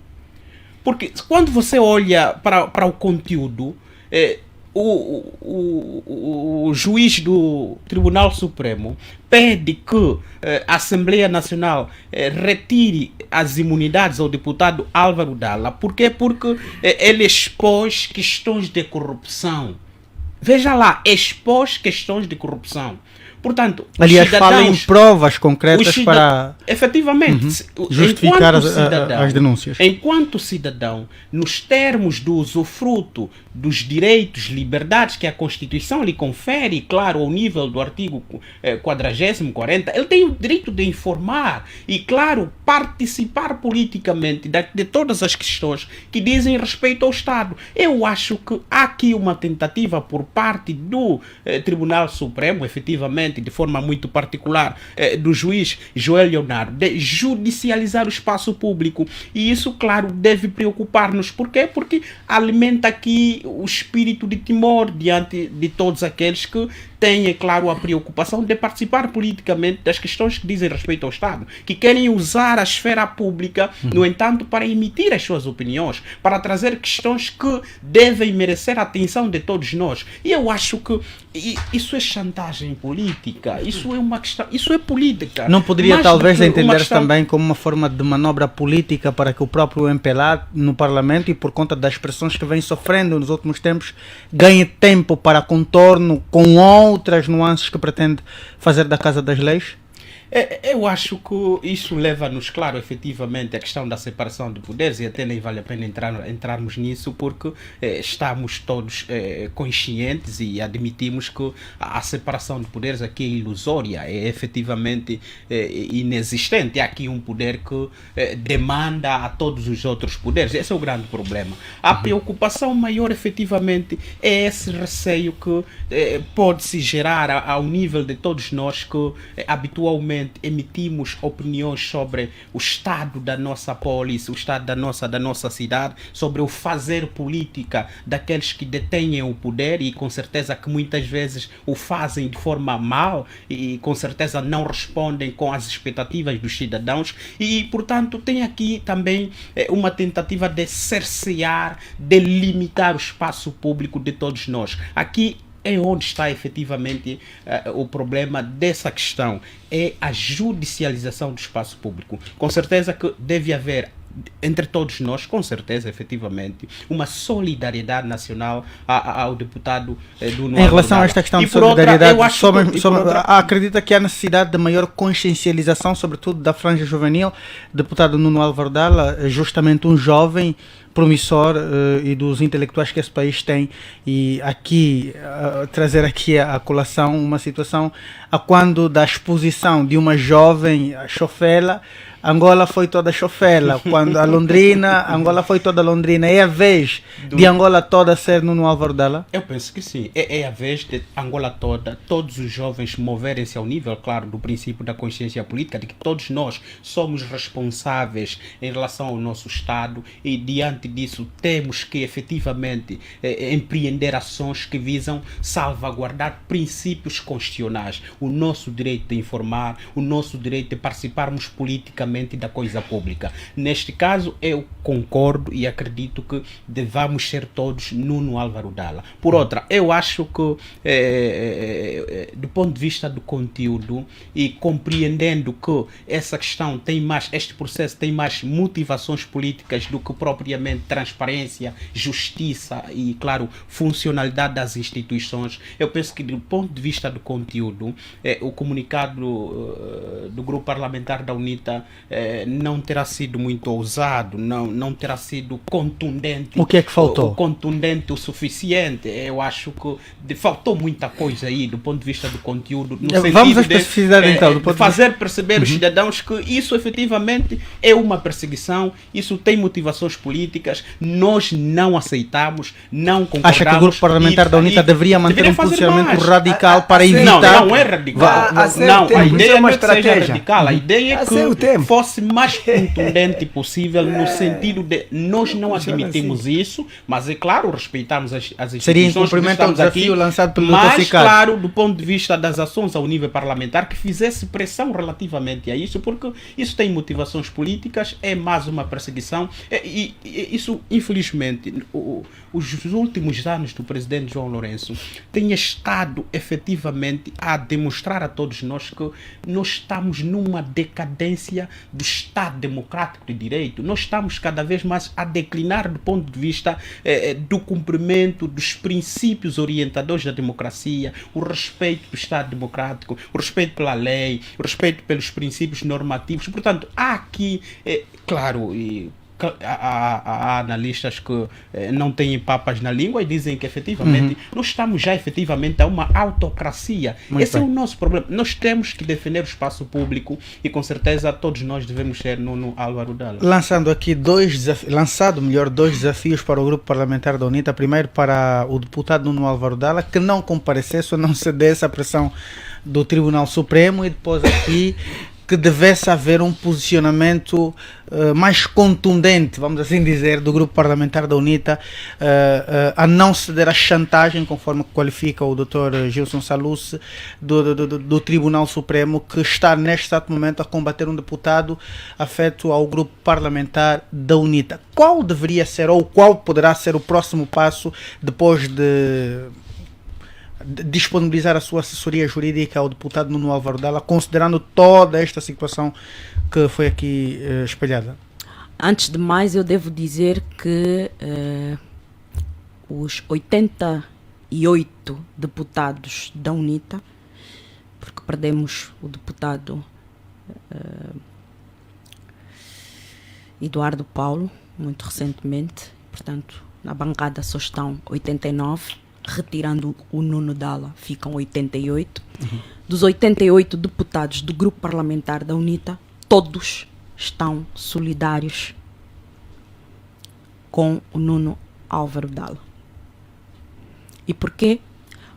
Porque quando você olha para o conteúdo, o juiz do Tribunal Supremo pede que a Assembleia Nacional retire as imunidades ao deputado Álvaro Dalla. Por quê? Porque ele expôs questões de corrupção. Veja lá, expôs questões de corrupção. Portanto, aliás, fala em provas concretas para efetivamente justificar as denúncias. Enquanto cidadão, nos termos do usufruto dos direitos, liberdades que a Constituição lhe confere, claro, ao nível do artigo 40, ele tem o direito de informar e, claro, participar politicamente de todas as questões que dizem respeito ao Estado. Eu acho que há aqui uma tentativa por parte do Tribunal Supremo, efetivamente, de forma muito particular, do juiz Joel Leonardo, de judicializar o espaço público. E isso, claro, deve preocupar-nos. Por quê? Porque alimenta aqui o espírito de temor diante de todos aqueles que têm, é claro, a preocupação de participar politicamente das questões que dizem respeito ao Estado, que querem usar a esfera pública, no entanto, para emitir as suas opiniões, para trazer questões que devem merecer a atenção de todos nós. E eu acho que isso é chantagem política. política, isso é uma questão, isso é política. Não poderia Mais talvez do que uma entender questão- também como uma forma de manobra política para que o próprio MPLA no Parlamento e por conta das pressões que vem sofrendo nos últimos tempos ganhe tempo para contorno com outras nuances que pretende fazer da Casa das Leis? Eu acho que isso leva-nos, claro, efetivamente, a questão da separação de poderes, e até nem vale a pena entrarmos nisso, porque estamos todos conscientes e admitimos que a separação de poderes aqui é ilusória, é efetivamente inexistente. Há aqui um poder que demanda a todos os outros poderes. Esse é o grande problema. A preocupação maior, efetivamente, é esse receio que pode se gerar ao nível de todos nós que habitualmente emitimos opiniões sobre o estado da nossa polis, o estado da nossa cidade, sobre o fazer política daqueles que detêm o poder e com certeza que muitas vezes o fazem de forma mal e com certeza não respondem com as expectativas dos cidadãos e, portanto, tem aqui também uma tentativa de cercear, de limitar o espaço público de todos nós. Aqui é onde está efetivamente o problema dessa questão, é a judicialização do espaço público. Com certeza que deve haver entre todos nós, com certeza, efetivamente, uma solidariedade nacional ao deputado do Em relação a esta questão de solidariedade, acredita que há necessidade de maior consciencialização, sobretudo da franja juvenil, deputado Nuno Álvaro Dalla, justamente um jovem promissor e dos intelectuais que esse país tem, e aqui trazer aqui a colação uma situação a quando da exposição de uma jovem chofela, Angola foi toda chofela, quando a Londrina, Angola foi toda Londrina. É a vez de Angola toda ser Nuno Álvaro Dalla? Eu penso que sim, é a vez de Angola toda, todos os jovens moverem-se ao nível, claro, do princípio da consciência política, de que todos nós somos responsáveis em relação ao nosso Estado e diante disso temos que efetivamente empreender ações que visam salvaguardar princípios constitucionais, o nosso direito de informar, o nosso direito de participarmos politicamente da coisa pública. Neste caso, eu concordo e acredito que devamos ser todos Nuno Álvaro Dalla. Por outra, eu acho que do ponto de vista do conteúdo e compreendendo que essa questão tem mais, este processo tem mais motivações políticas do que propriamente transparência, justiça e, claro, funcionalidade das instituições, eu penso que do ponto de vista do conteúdo, o comunicado do grupo parlamentar da UNITA não terá sido muito ousado, não terá sido contundente. O que é que faltou? Contundente o suficiente. Eu acho que faltou muita coisa aí do ponto de vista do conteúdo. No Vamos à especificidade então. De fazer perceber os cidadãos que isso efetivamente é uma perseguição, isso tem motivações políticas, nós não aceitamos, não concordamos. Acha que o grupo parlamentar da UNITA deveria manter um posicionamento radical para evitar... Não é radical. Não, a ideia não é que seja radical. A ideia é que fosse mais contundente possível no sentido de nós não admitimos isso, mas é claro, respeitamos as instituições. Seria em cumprimento ao desafio aqui, lançado pelo Dr. mas Ricardo. claro, do ponto de vista das ações ao nível parlamentar, que fizesse pressão relativamente a isso, porque isso tem motivações políticas, é mais uma perseguição, e isso, infelizmente, os últimos anos do presidente João Lourenço têm estado efetivamente a demonstrar a todos nós que nós estamos numa decadência do Estado democrático de direito. Nós estamos cada vez mais a declinar do ponto de vista do cumprimento dos princípios orientadores da democracia, o respeito do Estado democrático, o respeito pela lei, o respeito pelos princípios normativos. Portanto, há aqui, claro, há analistas que não têm papas na língua e dizem que efetivamente nós estamos já efetivamente a uma autocracia. Esse é o nosso problema. Nós temos que defender o espaço público e com certeza todos nós devemos ser Nuno Álvaro Dalla. Lançando aqui dois desafios para o grupo parlamentar da UNITA. Primeiro para o deputado Nuno Álvaro Dalla, que não comparecesse ou não cedesse à pressão do Tribunal Supremo, e depois aqui que devesse haver um posicionamento mais contundente, vamos assim dizer, do grupo parlamentar da UNITA, a não ceder à chantagem, conforme qualifica o Dr. Gilson Salluce, do Tribunal Supremo, que está neste exato momento a combater um deputado afeto ao grupo parlamentar da UNITA. Qual deveria ser ou qual poderá ser o próximo passo depois de disponibilizar a sua assessoria jurídica ao deputado Nuno Álvaro Dalla, considerando toda esta situação que foi aqui espelhada? Antes de mais, eu devo dizer que os 88 deputados da UNITA, porque perdemos o deputado Eduardo Paulo, muito recentemente, portanto, na bancada só estão 89, retirando o Nuno Dalla, ficam 88. Dos 88 deputados do grupo parlamentar da UNITA, todos estão solidários com o Nuno Álvaro Dalla. E porquê?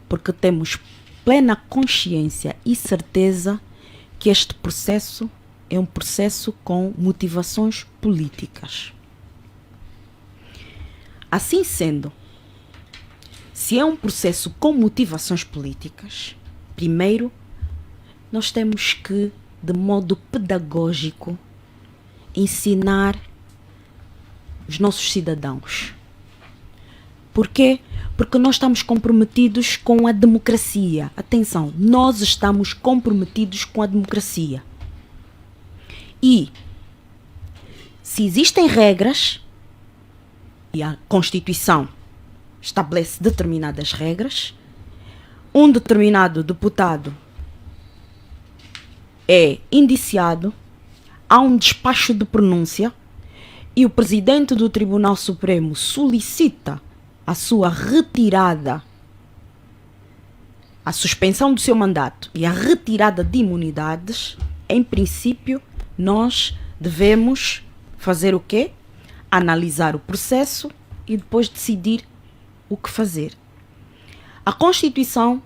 Porque temos plena consciência e certeza que este processo é um processo com motivações políticas. Assim sendo, se é um processo com motivações políticas, primeiro nós temos que, de modo pedagógico, ensinar os nossos cidadãos. Porquê? Porque nós estamos comprometidos com a democracia. Atenção, nós estamos comprometidos com a democracia. E se existem regras, e a Constituição estabelece determinadas regras, um determinado deputado é indiciado, há um despacho de pronúncia e o presidente do Tribunal Supremo solicita a sua retirada, a suspensão do seu mandato e a retirada de imunidades. Em princípio, nós devemos fazer o quê? Analisar o processo e depois decidir o que fazer. A Constituição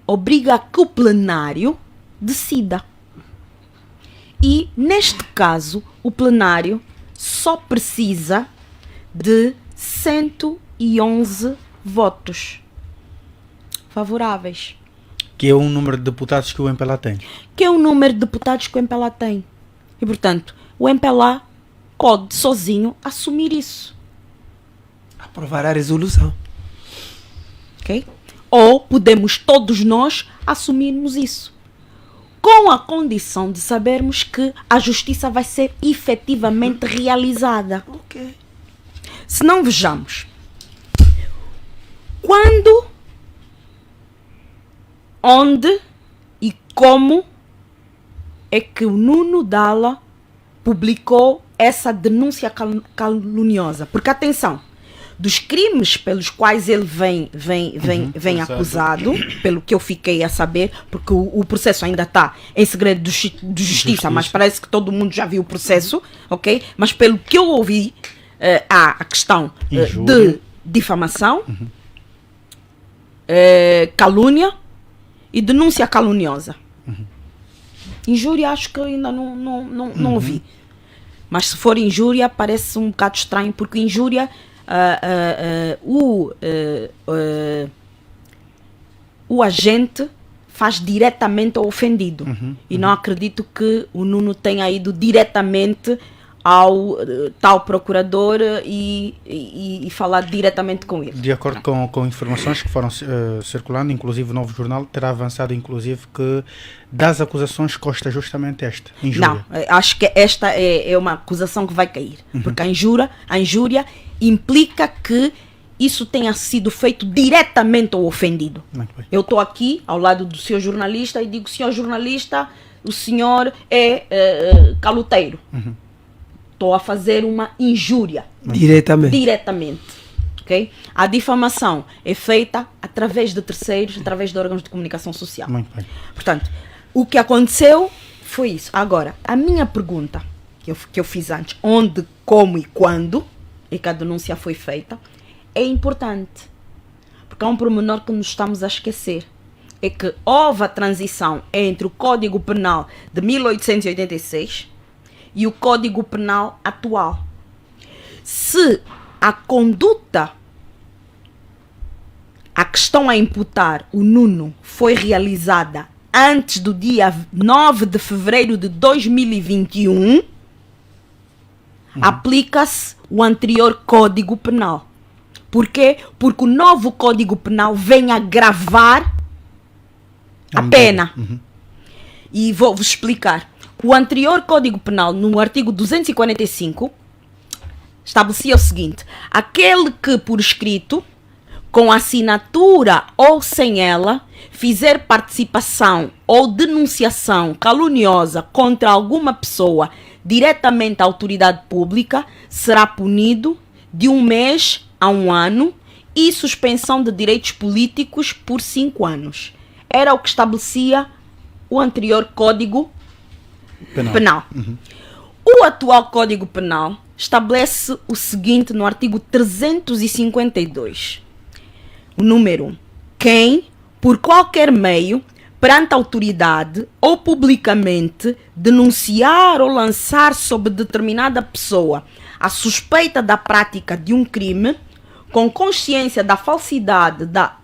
obriga a que o plenário decida. E, neste caso, o plenário só precisa de 111 votos favoráveis. Que é o número de deputados que o MPLA tem. Que é o número de deputados que o MPLA tem. E, portanto, o MPLA pode sozinho assumir isso. Aprovar a resolução. Ok? Ou podemos todos nós assumirmos isso. Com a condição de sabermos que a justiça vai ser efetivamente realizada. Ok. Se não, vejamos. Quando, onde e como é que o Nuno Dalla publicou essa denúncia caluniosa? Porque, atenção, dos crimes pelos quais ele vem acusado, pelo que eu fiquei a saber, porque o processo ainda está em segredo de justiça, mas parece que todo mundo já viu o processo, ok? Mas pelo que eu ouvi, há a questão de difamação, calúnia e denúncia caluniosa. Injúria acho que ainda não ouvi. Mas se for injúria parece um bocado estranho, porque injúria o agente faz diretamente ao ofendido. E não acredito que o Nuno tenha ido diretamente ao tal procurador e falar diretamente com ele. De acordo com informações que foram circulando, inclusive o Novo Jornal terá avançado, inclusive, que das acusações consta justamente esta, injúria. Não, acho que esta é uma acusação que vai cair, porque a injúria implica que isso tenha sido feito diretamente ao ofendido. Eu estou aqui ao lado do senhor jornalista e digo: senhor jornalista, o senhor é caloteiro. Estou a fazer uma injúria. Diretamente. Okay? A difamação é feita através de terceiros, através de órgãos de comunicação social. Muito bem. Portanto, o que aconteceu foi isso. Agora, a minha pergunta que eu fiz antes, onde, como e quando é que a denúncia foi feita, é importante. Porque há um pormenor que nos estamos a esquecer. É que houve a transição entre o Código Penal de 1886 e o Código Penal atual. Se a conduta, a questão a imputar o Nuno foi realizada antes do dia 9 de fevereiro de 2021, aplica-se o anterior Código Penal. Por quê? Porque o novo Código Penal vem agravar a pena. E vou-vos explicar. O anterior Código Penal, no artigo 245, estabelecia o seguinte: aquele que por escrito, com assinatura ou sem ela, fizer participação ou denunciação caluniosa contra alguma pessoa diretamente à autoridade pública, será punido de 1 mês a 1 ano e suspensão de direitos políticos por 5 anos. Era o que estabelecia o anterior Código Penal. O atual Código Penal estabelece o seguinte no artigo 352. O número 1. Quem, por qualquer meio, perante a autoridade ou publicamente, denunciar ou lançar sobre determinada pessoa a suspeita da prática de um crime, com consciência da falsidade da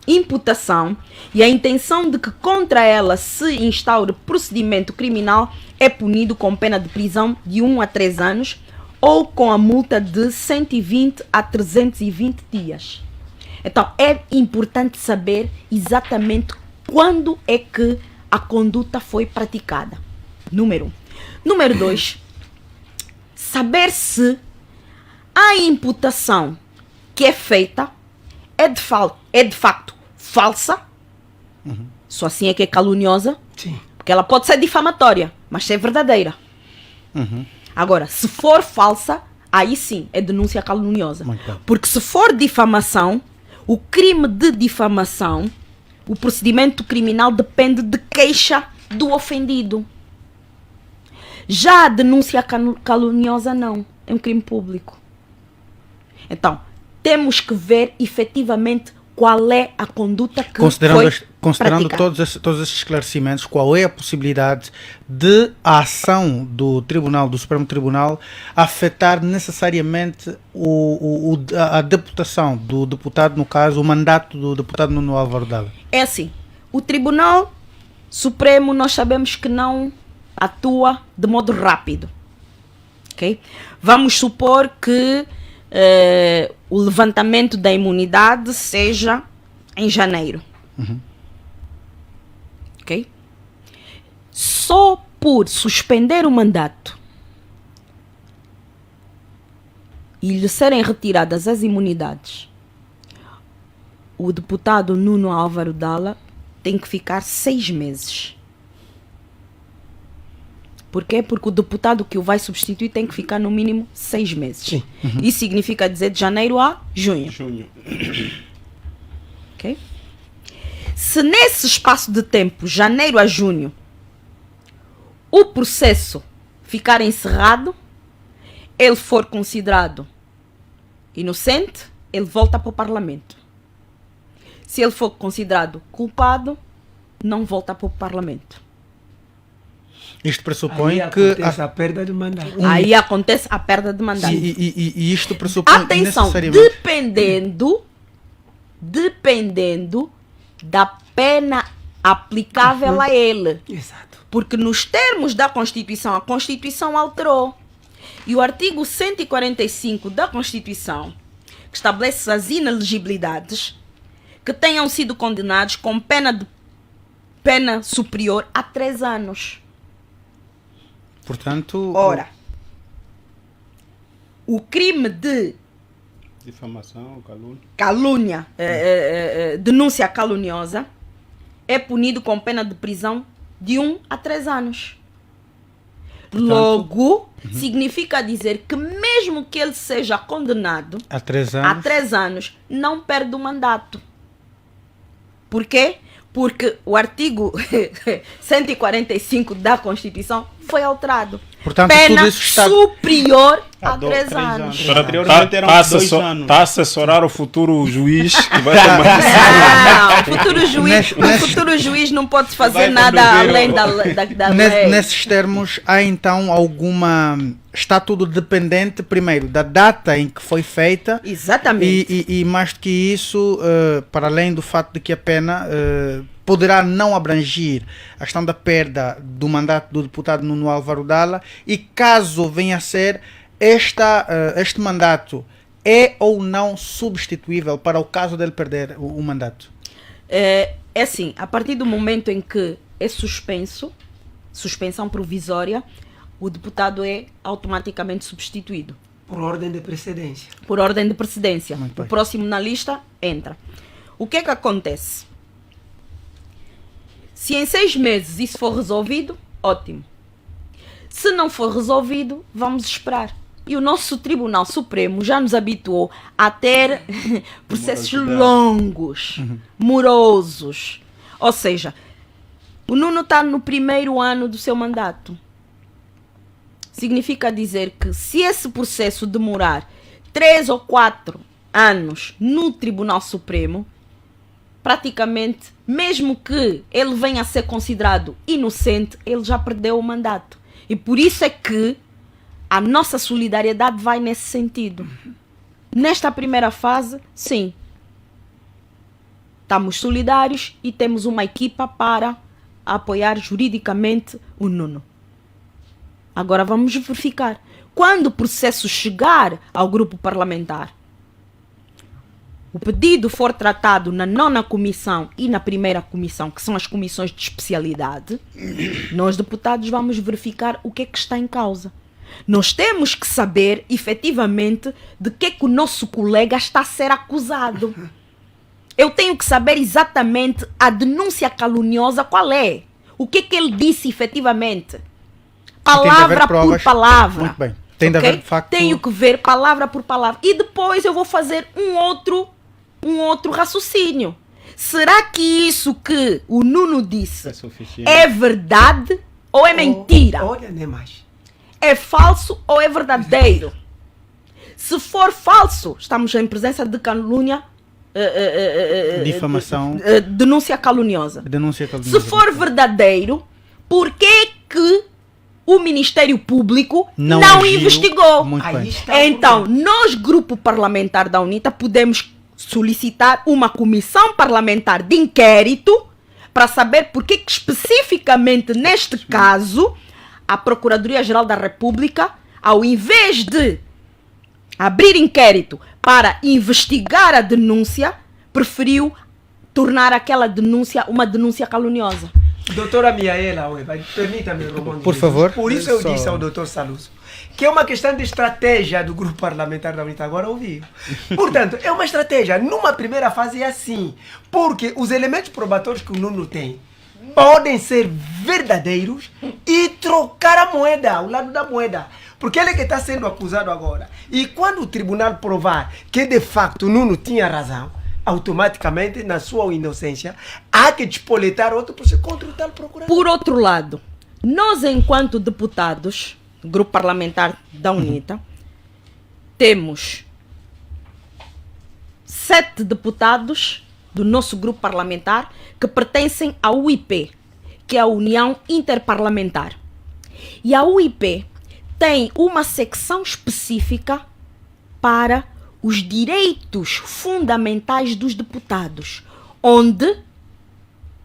imputação e a intenção de que contra ela se instaure procedimento criminal, é punido com pena de prisão de 1 a 3 anos ou com a multa de 120 a 320 dias. Então, é importante saber exatamente quando é que a conduta foi praticada. Número 1. Número 2. Saber se a imputação que é feita é de facto falsa. Só assim é que é caluniosa. Sim. Porque ela pode ser difamatória, mas ser verdadeira. Agora, se for falsa, aí sim é denúncia caluniosa. Porque se for difamação, o crime de difamação, o procedimento criminal depende de queixa do ofendido. Já a denúncia caluniosa não, é um crime público. Então, temos que ver efetivamente qual é a conduta que Considerando todos esses esclarecimentos, qual é a possibilidade de a ação do Supremo Tribunal afetar necessariamente a deputação do deputado, no caso, o mandato do deputado Nuno Álvaro Dalla? É assim, o Tribunal Supremo nós sabemos que não atua de modo rápido. Okay? Vamos supor que o levantamento da imunidade seja em janeiro. Ok? Só por suspender o mandato e lhe serem retiradas as imunidades, o deputado Nuno Álvaro Dalla tem que ficar 6 meses. Por quê? Porque o deputado que o vai substituir tem que ficar no mínimo 6 meses. Sim. Isso significa dizer de janeiro a junho. Ok? Se nesse espaço de tempo, janeiro a junho, o processo ficar encerrado, ele for considerado inocente, ele volta para o Parlamento. Se ele for considerado culpado, não volta para o Parlamento. Isto pressupõe Aí que acontece a perda de mandato. Aí acontece a perda de mandato. e isto pressupõe Atenção, necessariamente dependendo da pena aplicável a ele. Exato. Porque nos termos da Constituição, a Constituição alterou. E o artigo 145 da Constituição, que estabelece as inelegibilidades que tenham sido condenados com pena superior a 3 anos. Portanto, Ora, o crime de Difamação, calúnia, denúncia caluniosa, é punido com pena de prisão de 1 a 3 anos. Portanto, Logo, significa dizer que mesmo que ele seja condenado há 3 a anos, 3 anos, não perde o mandato. Por quê? Porque o artigo 145 da Constituição foi alterado. Portanto, Pena tudo isso está... superior a 3 anos. Anteriormente eram 2 anos. Está a assessorar o futuro juiz que vai tomar decisão. O futuro juiz não pode fazer nada além da lei. Nesses termos, há então alguma... Está tudo dependente, primeiro, da data em que foi feita. Exatamente. E mais do que isso, para além do fato de que a pena poderá não abranger a questão da perda do mandato do deputado Nuno Álvaro Dalla, e caso venha a ser este mandato é ou não substituível para o caso dele perder o mandato? É assim, a partir do momento em que é suspensão provisória, o deputado é automaticamente substituído. Por ordem de precedência. Por ordem de precedência. Muito bem. O próximo na lista entra. O que é que acontece? Se em 6 meses isso for resolvido, ótimo. Se não for resolvido, vamos esperar. E o nosso Tribunal Supremo já nos habituou a ter processos longos, morosos. Ou seja, o Nuno está no primeiro ano do seu mandato. Significa dizer que se esse processo demorar 3 ou 4 anos no Tribunal Supremo, praticamente, mesmo que ele venha a ser considerado inocente, ele já perdeu o mandato. E por isso é que a nossa solidariedade vai nesse sentido. Nesta primeira fase, sim. Estamos solidários e temos uma equipa para apoiar juridicamente o Nuno. Agora vamos verificar. Quando o processo chegar ao grupo parlamentar, o pedido for tratado na 9ª comissão e na 1ª comissão, que são as comissões de especialidade, nós, deputados, vamos verificar o que é que está em causa. Nós temos que saber, efetivamente, de que é que o nosso colega está a ser acusado. Eu tenho que saber exatamente a denúncia caluniosa qual é. O que é que ele disse efetivamente. Palavra por palavra. Muito bem. Tem de haver, de facto... Tenho que ver palavra por palavra. E depois eu vou fazer um outro raciocínio. Será que isso que o Nuno disse é verdade ou é mentira? Olha, nem mais. É falso ou é verdadeiro? Se for falso, estamos em presença de calúnia. Difamação. Denúncia caluniosa. Denúncia caluniosa. Se for verdadeiro, por que o Ministério Público não investigou? Então, nós, grupo parlamentar da UNITA, podemos solicitar uma comissão parlamentar de inquérito para saber por que especificamente neste caso a Procuradoria-Geral da República, ao invés de abrir inquérito para investigar a denúncia, preferiu tornar aquela denúncia uma denúncia caluniosa. Doutora Miaela, permita-me, Romão. Por favor. Por isso eu disse ao doutor Saluso que é uma questão de estratégia do grupo parlamentar da UNITA. Agora ouviu. Portanto, é uma estratégia. Numa primeira fase é assim, porque os elementos probatórios que o Nuno tem podem ser verdadeiros e trocar a moeda, o lado da moeda. Porque ele é que está sendo acusado agora. E quando o tribunal provar que de facto o Nuno tinha razão, automaticamente, na sua inocência, há que despoletar outro processo contra o tal procurador. Por outro lado, nós, enquanto deputados, grupo parlamentar da UNITA, temos 7 deputados do nosso grupo parlamentar que pertencem à UIP, que é a União Interparlamentar. E a UIP tem uma secção específica para os direitos fundamentais dos deputados, onde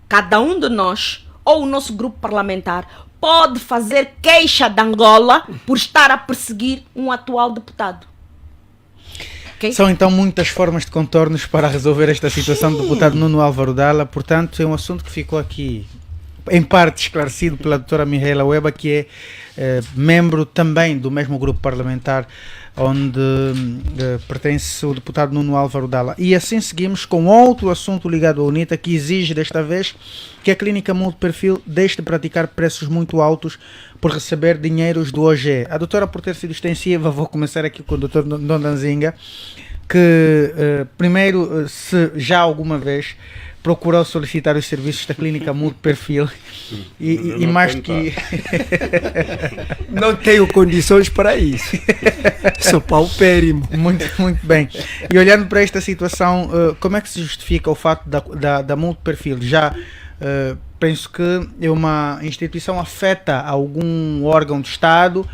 cada um de nós, ou o nosso grupo parlamentar, pode fazer queixa de Angola por estar a perseguir um atual deputado. Okay? São então muitas formas de contornos para resolver esta situação do deputado Nuno Álvaro Dalla. Portanto, é um assunto que ficou aqui em parte esclarecido pela doutora Mihaela Weba, que é membro também do mesmo grupo parlamentar onde pertence o deputado Nuno Álvaro Dalla. E assim seguimos com outro assunto ligado à UNITA, que exige desta vez que a clínica multiperfil deixe de praticar preços muito altos por receber dinheiros do OGE. A doutora, por ter sido extensiva, vou começar aqui com o doutor Dondanzinga, que primeiro, se já alguma vez procurou solicitar os serviços da clínica multiperfil e mais que... Não tenho condições para isso. Sou paupérrimo. Muito bem. E olhando para esta situação, como é que se justifica o facto da multiperfil? Já penso que é uma instituição afeta algum órgão de Estado,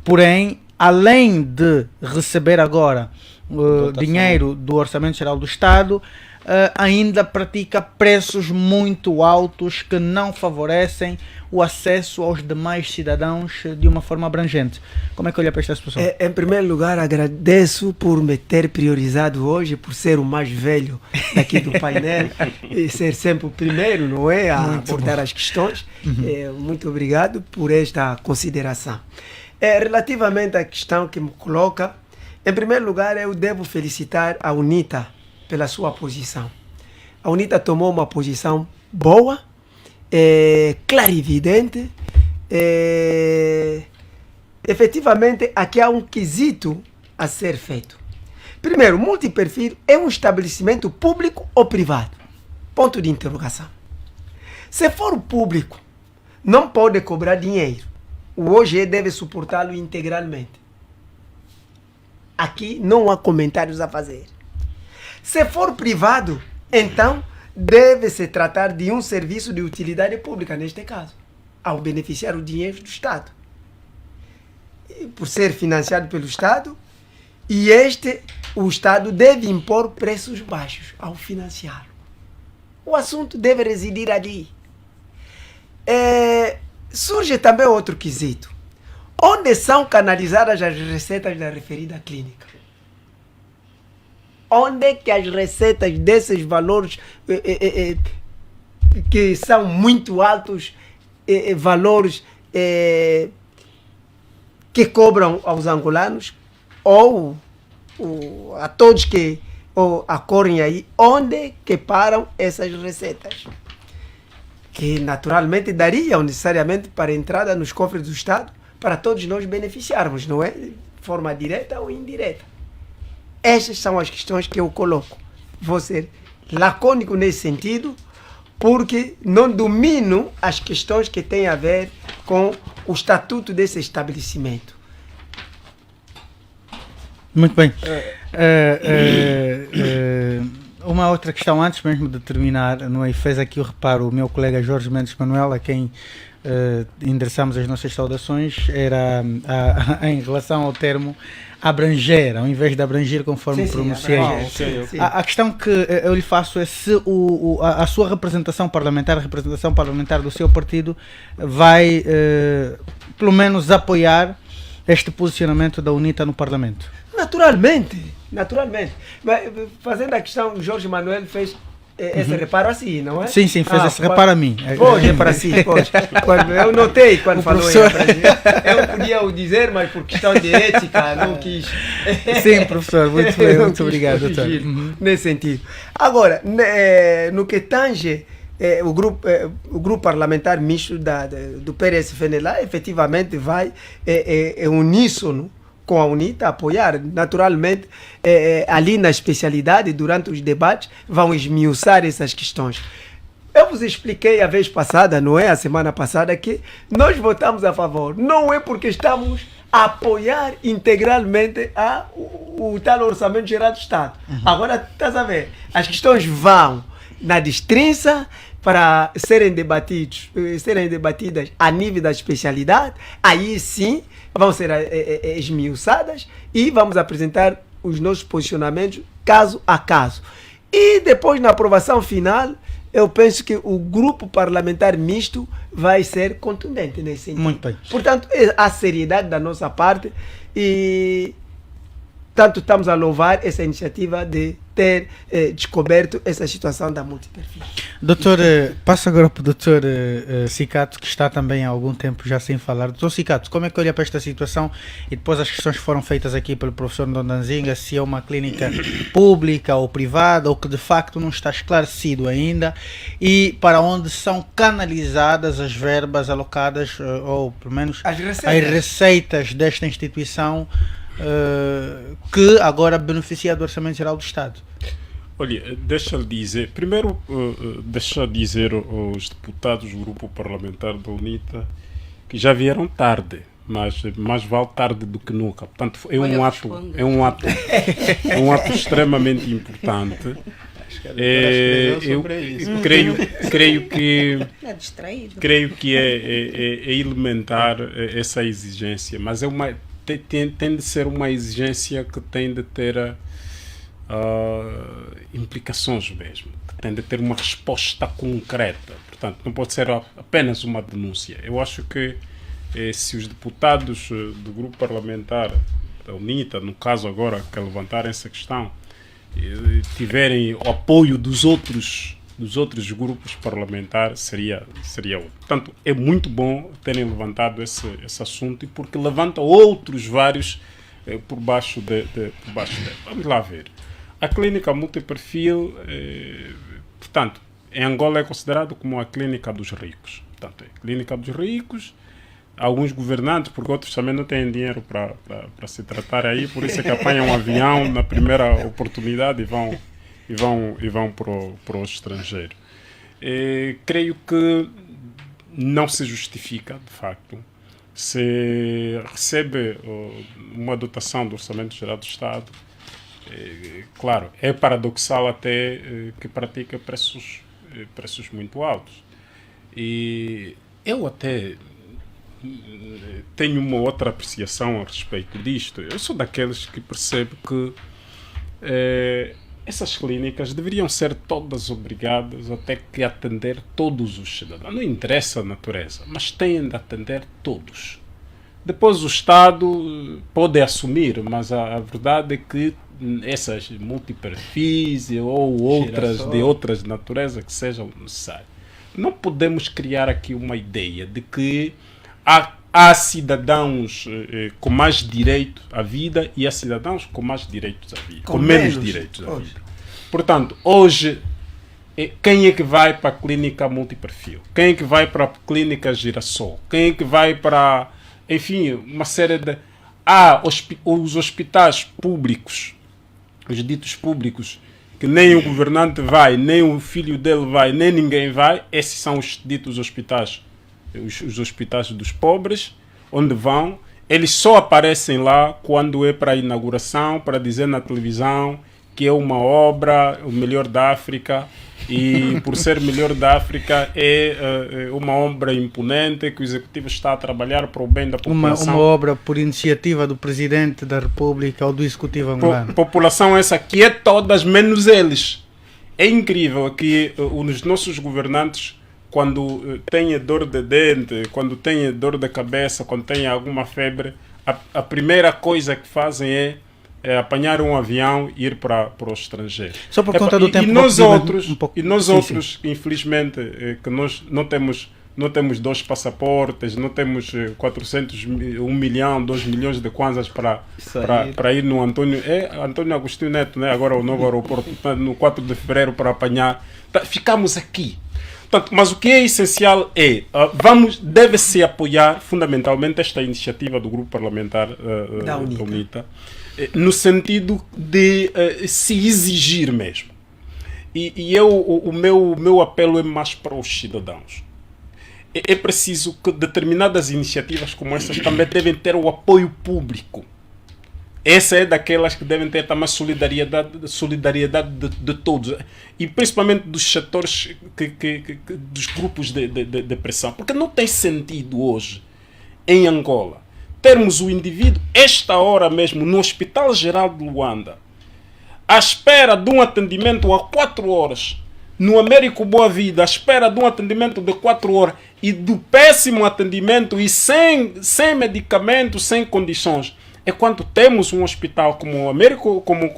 porém além de receber agora Dotação. dinheiro do Orçamento Geral do Estado, ainda pratica preços muito altos que não favorecem o acesso aos demais cidadãos de uma forma abrangente. Como é que olha para esta situação? Em primeiro lugar, agradeço por me ter priorizado hoje, por ser o mais velho aqui do painel e ser sempre o primeiro, não é, a abordar as questões. Muito obrigado por esta consideração. Relativamente à questão que me coloca, em primeiro lugar, eu devo felicitar a UNITA pela sua posição. A UNITA tomou uma posição boa, clarividente. Efetivamente, aqui há um quesito a ser feito. Primeiro, multiperfil é um estabelecimento público ou privado? Ponto de interrogação. Se for público, não pode cobrar dinheiro. O OGE deve suportá-lo integralmente. Aqui não há comentários a fazer. Se for privado, então deve-se tratar de um serviço de utilidade pública, neste caso, ao beneficiar o dinheiro do Estado. E por ser financiado pelo Estado, o Estado deve impor preços baixos ao financiá-lo. O assunto deve residir ali. Surge também outro quesito. Onde são canalizadas as receitas da referida clínica? Onde é que as receitas desses valores que são muito altos, valores que cobram aos angolanos ou a todos que acorrem aí, onde que param essas receitas? Que naturalmente dariam necessariamente para a entrada nos cofres do Estado para todos nós beneficiarmos, não é? De forma direta ou indireta. Estas são as questões que eu coloco. Vou ser lacônico nesse sentido, porque não domino as questões que têm a ver com o estatuto desse estabelecimento. Muito bem. Uma outra questão, antes mesmo de terminar, não é? Fez aqui o reparo o meu colega Jorge Mendes Manuel, a quem endereçamos as nossas saudações, era em relação ao termo abranger, ao invés de abranger, conforme pronunciei. A questão que eu lhe faço é se a sua representação parlamentar, a representação parlamentar do seu partido, vai pelo menos apoiar este posicionamento da UNITA no Parlamento. Naturalmente. Mas, fazendo a questão, o Jorge Manuel fez esse reparo assim, não é? Sim, fez esse reparo a mim. Pode, para si, pode. Eu notei quando falou professor... em abranger. Eu podia o dizer, mas por questão de ética, não quis. Sim, professor, muito bem, muito obrigado, doutor. Nesse sentido. Agora, no que tange o grupo parlamentar misto do PRS-FNLA, efetivamente vai uníssono com a UNITA, apoiar. Naturalmente, ali na especialidade, durante os debates, vão esmiuçar essas questões. Eu vos expliquei a vez passada, não é? A semana passada, que nós votamos a favor. Não é porque estamos a apoiar integralmente o tal Orçamento Geral do Estado. Agora, estás a ver? As questões vão na destrinça para serem debatidas a nível da especialidade. Aí sim vão ser esmiuçadas e vamos apresentar os nossos posicionamentos caso a caso. E depois, na aprovação final, eu penso que o grupo parlamentar misto vai ser contundente nesse sentido. Muito bem. Portanto, a seriedade da nossa parte e tanto estamos a louvar essa iniciativa de ter descoberto essa situação da multiperfil. Doutor, passo agora para o doutor Cicato, que está também há algum tempo já sem falar. Doutor Cicato, como é que olha para esta situação e depois as questões que foram feitas aqui pelo professor Ndondanzinga, se é uma clínica pública ou privada, ou que de facto não está esclarecido ainda, e para onde são canalizadas as verbas alocadas, ou pelo menos as receitas desta instituição, que agora beneficia do Orçamento Geral do Estado? Olha, deixa-lhe dizer, primeiro deixa dizer aos deputados do grupo parlamentar da UNITA que já vieram tarde, mas mais vale tarde do que nunca. Portanto, é um ato extremamente importante. Eu creio que é elementar essa exigência, mas tem de ser uma exigência que tem de ter implicações mesmo, que tem de ter uma resposta concreta. Portanto, não pode ser apenas uma denúncia. Eu acho que se os deputados do grupo parlamentar da UNITA, no caso agora, que levantarem essa questão, tiverem o apoio dos outros grupos parlamentares, seria outro. Portanto, é muito bom terem levantado esse assunto, porque levanta outros vários por baixo dele. Vamos lá ver. A clínica multiperfil, portanto, em Angola é considerado como a clínica dos ricos. Portanto, é a clínica dos ricos. Alguns governantes, porque outros também não têm dinheiro para se tratar aí, por isso é que apanham um avião na primeira oportunidade e vão para o estrangeiro. Creio que não se justifica, de facto, se recebe uma dotação do Orçamento Geral do Estado. Claro, é paradoxal até que pratica preços muito altos. E eu até tenho uma outra apreciação a respeito disto. Eu sou daqueles que percebo que essas clínicas deveriam ser todas obrigadas a ter que atender todos os cidadãos. Não interessa a natureza, mas têm de atender todos. Depois o Estado pode assumir, mas a verdade é que essas multiperfis ou outras de outras naturezas que sejam necessárias. Não podemos criar aqui uma ideia de que há cidadãos com mais direito à vida e há cidadãos com mais direitos à vida, com menos direitos à vida. Portanto, hoje, quem é que vai para a clínica multiperfil? Quem é que vai para a clínica Girassol? Quem é que vai para, enfim, uma série de... os hospitais públicos, os ditos públicos, que nem o governante vai, nem o filho dele vai, nem ninguém vai. Esses são os ditos hospitais, os hospitais dos pobres, onde vão. Eles só aparecem lá quando é para a inauguração, para dizer na televisão que é uma obra, o melhor da África, e por ser melhor da África é uma obra imponente que o executivo está a trabalhar para o bem da população. Uma obra por iniciativa do Presidente da República ou do Executivo angolano. População essa que é todas menos eles. É incrível que os nossos governantes, quando têm dor de dente, quando têm dor de cabeça, quando têm alguma febre, a primeira coisa que fazem é apanhar um avião e ir para o estrangeiro. Só por conta do tempo. E nós outros, infelizmente, que nós não temos 2 passaportes, não temos 400, 1 milhão, 2 milhões de kwanzas para ir no Antônio Agostinho Neto, né? Agora o novo aeroporto, no 4 de fevereiro para apanhar. Ficamos aqui. Portanto, mas o que é essencial deve-se apoiar fundamentalmente esta iniciativa do grupo parlamentar da UNITA, no sentido de se exigir mesmo. E o meu apelo é mais para os cidadãos. É preciso que determinadas iniciativas como essas também devem ter o apoio público. Essa é daquelas que devem ter também solidariedade de todos. E principalmente dos setores, dos grupos de pressão. Porque não tem sentido hoje, em Angola, termos o indivíduo, esta hora mesmo, no Hospital Geral de Luanda, à espera de um atendimento a 4 horas, no Américo Boa Vida, à espera de um atendimento de 4 horas, e do péssimo atendimento, e sem medicamentos, sem condições. É quando temos um hospital como o Américo, como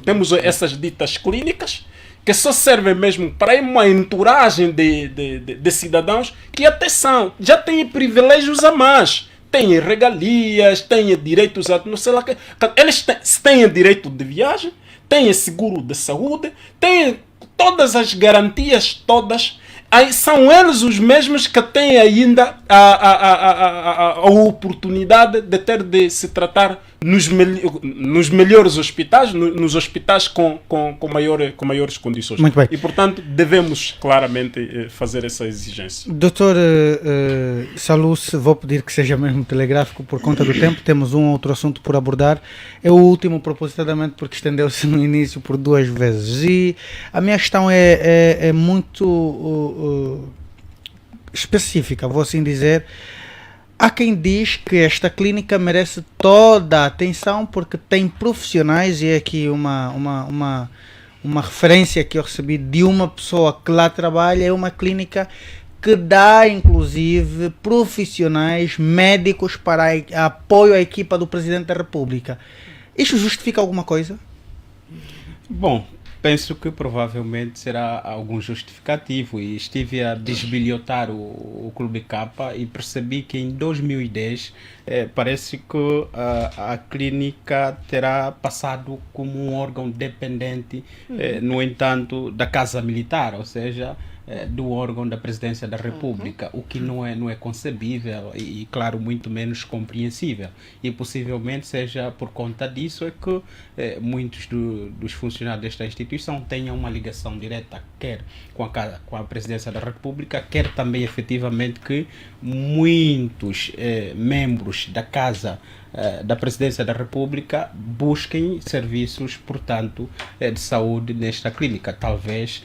temos essas ditas clínicas, que só servem mesmo para uma entouragem de cidadãos que até já têm privilégios a mais. Têm regalias, têm direitos a não sei lá que. Eles têm direito de viagem, têm seguro de saúde, têm todas as garantias, todas. Aí são eles os mesmos que têm ainda a oportunidade de ter de se tratar nos melhores hospitais, nos hospitais com maiores condições. Muito bem. E, portanto, devemos claramente fazer essa exigência. Doutor Salus, vou pedir que seja mesmo telegráfico por conta do tempo. Temos um outro assunto por abordar. É o último, propositadamente, porque estendeu-se no início por 2 vezes. E a minha questão é muito específica, vou assim dizer. Há quem diz que esta clínica merece toda a atenção porque tem profissionais, e é aqui uma referência que eu recebi de uma pessoa que lá trabalha, é uma clínica que dá inclusive profissionais médicos para apoio à equipa do Presidente da República. Isto justifica alguma coisa? Bom, penso que provavelmente será algum justificativo, e estive a bisbilhotar o Clube K e percebi que em 2010 parece que a clínica terá passado como um órgão dependente, no entanto, da Casa Militar, ou seja, do órgão da Presidência da República, o que não é concebível e, claro, muito menos compreensível. E possivelmente seja por conta disso é que muitos dos funcionários desta instituição tenham uma ligação direta, quer com a Presidência da República, quer também efetivamente que muitos membros da Casa da Presidência da República busquem serviços, portanto, de saúde nesta clínica. Talvez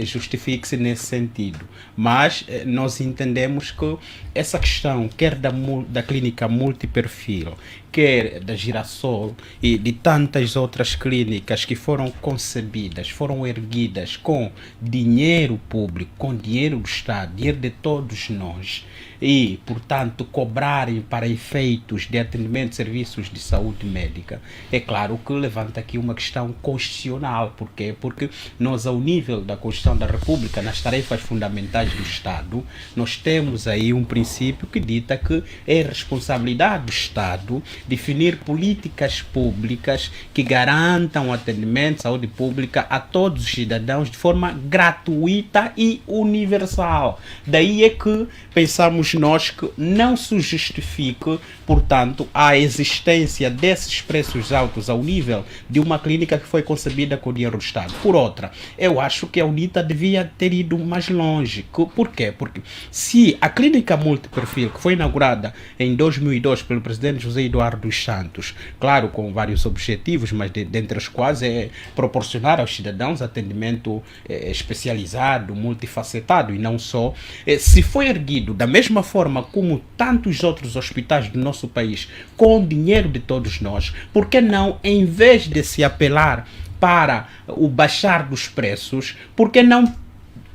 justifique-se nesse sentido. Mas nós entendemos que essa questão, quer da clínica multiperfil, quer da Girassol e de tantas outras clínicas que foram concebidas, foram erguidas com dinheiro público, com dinheiro do Estado, dinheiro de todos nós, e, portanto, cobrarem para efeitos de atendimento de serviços de saúde médica, é claro que levanta aqui uma questão constitucional. Porquê? Porque nós, ao nível da Constituição da República, nas tarefas fundamentais do Estado, nós temos aí um princípio que dita que é responsabilidade do Estado definir políticas públicas que garantam o atendimento de saúde pública a todos os cidadãos de forma gratuita e universal. Daí é que pensamos nós que não se justifique, portanto, a existência desses preços altos ao nível de uma clínica que foi concebida com o dinheiro do Estado. Por outra, eu acho que a UNITA devia ter ido mais longe. Por quê? Porque se a clínica multiperfil, que foi inaugurada em 2002 pelo presidente José Eduardo dos Santos, claro, com vários objetivos, mas dentre os quais é proporcionar aos cidadãos atendimento especializado, multifacetado, e não só, se foi erguido da mesma forma como tantos outros hospitais do nosso país, com o dinheiro de todos nós, por que não, em vez de se apelar para o baixar dos preços, por que não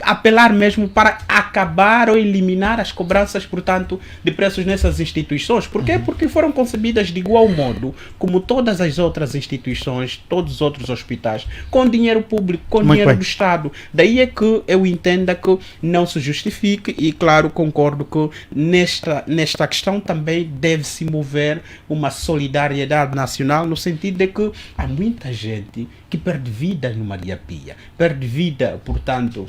apelar mesmo para acabar ou eliminar as cobranças, portanto, de preços nessas instituições? Por quê? Porque foram concebidas de igual modo como todas as outras instituições, todos os outros hospitais, com dinheiro público, com dinheiro do Estado. Daí é que eu entendo que não se justifique, e, claro, concordo que nesta questão também deve-se mover uma solidariedade nacional, no sentido de que há muita gente que perde vida no Maria Pia, perde vida, portanto,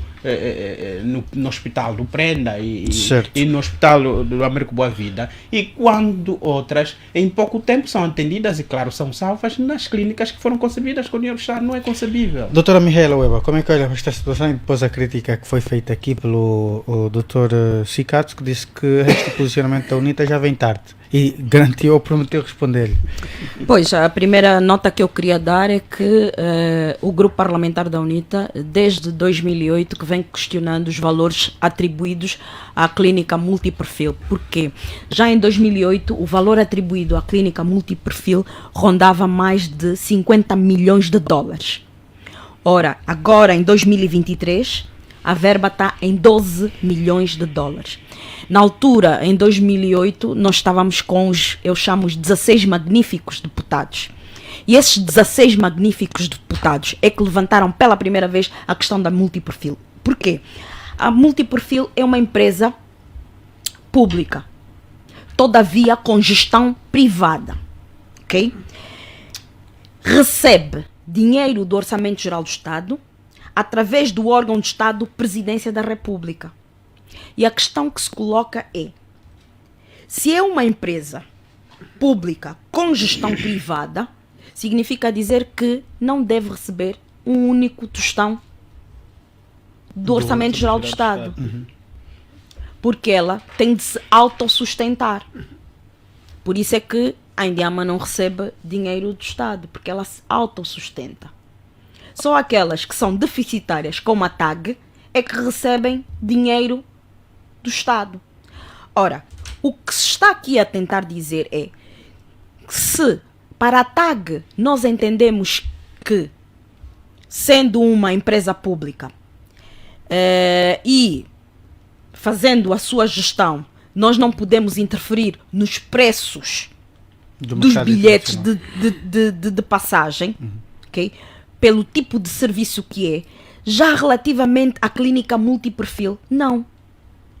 no Hospital do Prenda e no Hospital do Américo Boa Vida, e quando outras, em pouco tempo, são atendidas e, claro, são salvas nas clínicas que foram concebidas com o dinheiro do Estado. Não é concebível. Doutora Mihaela Ueba, como é que olha para esta situação, e depois a crítica que foi feita aqui pelo doutor Cicato, que disse que este posicionamento da UNITA já vem tarde, e garantiu ou prometeu responder-lhe? Pois, a primeira nota que eu queria dar é que o grupo parlamentar da UNITA, desde 2008, que vem questionando os valores atribuídos à clínica multiperfil. Porquê? Já em 2008, o valor atribuído à clínica multiperfil rondava mais de 50 milhões de dólares. Ora, agora em 2023, a verba está em 12 milhões de dólares. Na altura, em 2008, nós estávamos com eu chamo os 16 magníficos deputados. E esses 16 magníficos deputados é que levantaram pela primeira vez a questão da multiperfil. Por quê? A multiperfil é uma empresa pública, todavia com gestão privada, ok? Recebe dinheiro do Orçamento Geral do Estado através do órgão de Estado Presidência da República. E a questão que se coloca é: se é uma empresa pública com gestão privada, significa dizer que não deve receber um único tostão do Orçamento Geral do Estado. Porque ela tem de se autossustentar. Por isso é que a Indiama não recebe dinheiro do Estado, porque ela se autossustenta. Só aquelas que são deficitárias, como a TAG, é que recebem dinheiro do Estado. Ora, O que se está aqui a tentar dizer é que se para a TAG nós entendemos que, sendo uma empresa pública e fazendo a sua gestão, nós não podemos interferir nos preços dos bilhetes de passagem, ok? Pelo tipo de serviço que é. Já relativamente à clínica multiperfil, não.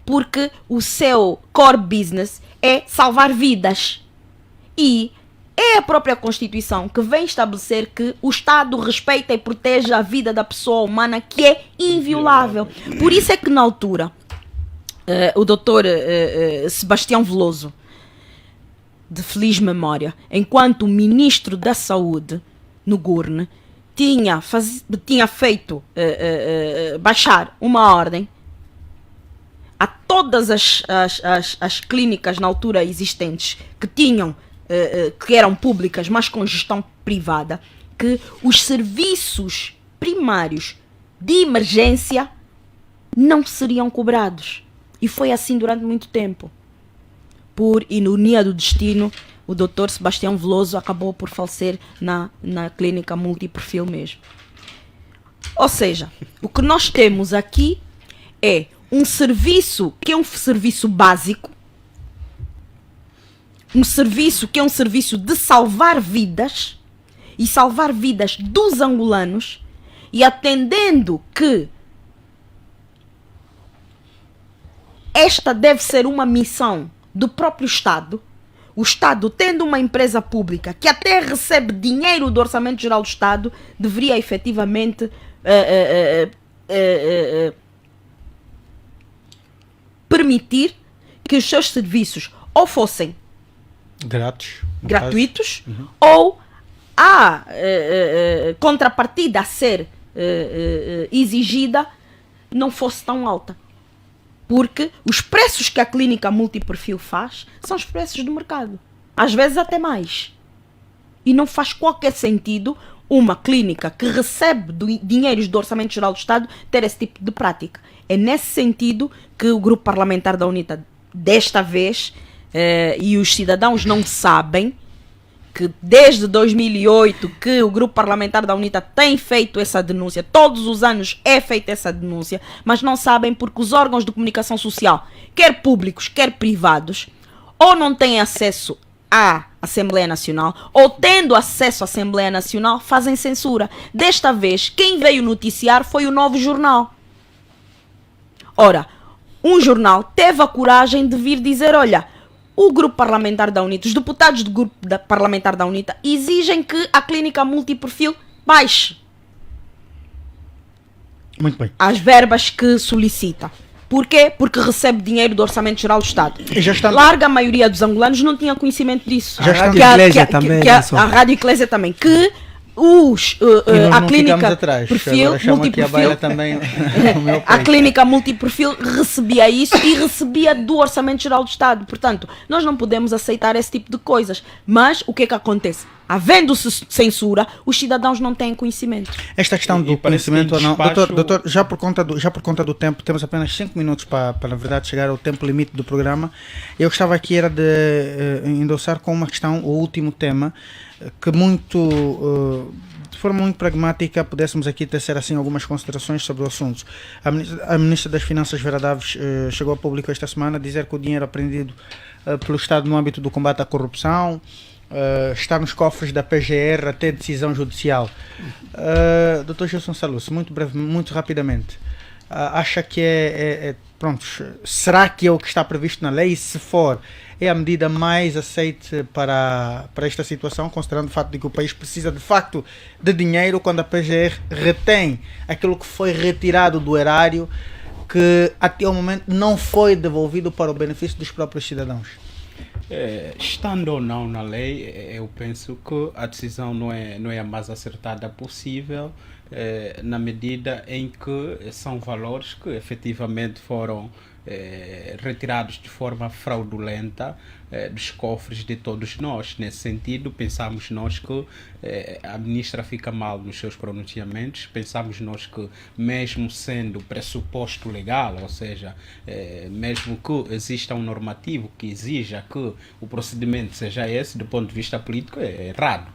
Porque o seu core business é salvar vidas. E é a própria Constituição que vem estabelecer que o Estado respeita e protege a vida da pessoa humana, que é inviolável. Por isso é que na altura o doutor Sebastião Veloso, de feliz memória, enquanto ministro da Saúde no Gurne, tinha feito baixar uma ordem a todas as clínicas na altura existentes que tinham que eram públicas, mas com gestão privada, que os serviços primários de emergência não seriam cobrados. E foi assim durante muito tempo. Por ironia do destino, o Dr. Sebastião Veloso acabou por falecer na clínica multiperfil mesmo. Ou seja, o que nós temos aqui é um serviço que é um serviço básico, um serviço que é um serviço de salvar vidas, e salvar vidas dos angolanos, e atendendo que esta deve ser uma missão do próprio Estado, o Estado, tendo uma empresa pública que até recebe dinheiro do Orçamento Geral do Estado, deveria efetivamente permitir que os seus serviços ou fossem gratuitos, ou a contrapartida a ser exigida não fosse tão alta. Porque os preços que a clínica multiperfil faz são os preços do mercado. Às vezes até mais. E não faz qualquer sentido uma clínica que recebe dinheiros do Orçamento Geral do Estado ter esse tipo de prática. É nesse sentido que o grupo parlamentar da UNITA, desta vez, e os cidadãos não sabem, que desde 2008 que o grupo parlamentar da UNITA tem feito essa denúncia, todos os anos é feita essa denúncia, mas não sabem porque os órgãos de comunicação social, quer públicos, quer privados, ou não têm acesso à Assembleia Nacional, ou tendo acesso à Assembleia Nacional, fazem censura. Desta vez, quem veio noticiar foi o Novo Jornal. Ora, um jornal teve a coragem de vir dizer, olha, o grupo parlamentar da UNITA, os deputados do grupo parlamentar da UNITA exigem que a clínica multiperfil baixe muito bem as verbas que solicita. Porquê? Porque recebe dinheiro do Orçamento Geral do Estado. Larga maioria dos angolanos não tinha conhecimento disso. A Rádio Eclésia também. A Rádio Eclésia também. Que a clínica perfil multiperfil também a clínica multiperfil recebia isso e recebia do Orçamento Geral do Estado. Portanto, nós não podemos aceitar esse tipo de coisas. Mas o que é que acontece? Havendo-se censura, os cidadãos não têm conhecimento. Esta questão do conhecimento ou não, doutor, já por conta do tempo, temos apenas 5 minutos para na verdade chegar ao tempo limite do programa. Eu gostava aqui era de endossar com uma questão, o último tema, que de forma muito pragmática pudéssemos aqui tecer assim algumas considerações sobre o assunto. A Ministra das Finanças, Vera Daves, chegou a público esta semana a dizer que o dinheiro apreendido pelo Estado no âmbito do combate à corrupção está nos cofres da PGR até decisão judicial. Dr. Gilson Salus, muito rapidamente, acha que pronto, será que é o que está previsto na lei? E se for, é a medida mais aceite para esta situação, considerando o fato de que o país precisa de facto de dinheiro quando a PGR retém aquilo que foi retirado do erário, que até o momento não foi devolvido para o benefício dos próprios cidadãos? Estando ou não na lei, eu penso que a decisão não é a mais acertada possível, na medida em que são valores que efetivamente foram retirados de forma fraudulenta dos cofres de todos nós. Nesse sentido, pensamos nós que a ministra fica mal nos seus pronunciamentos, pensamos nós que, mesmo sendo pressuposto legal, ou seja, mesmo que exista um normativo que exija que o procedimento seja esse, do ponto de vista político, é errado,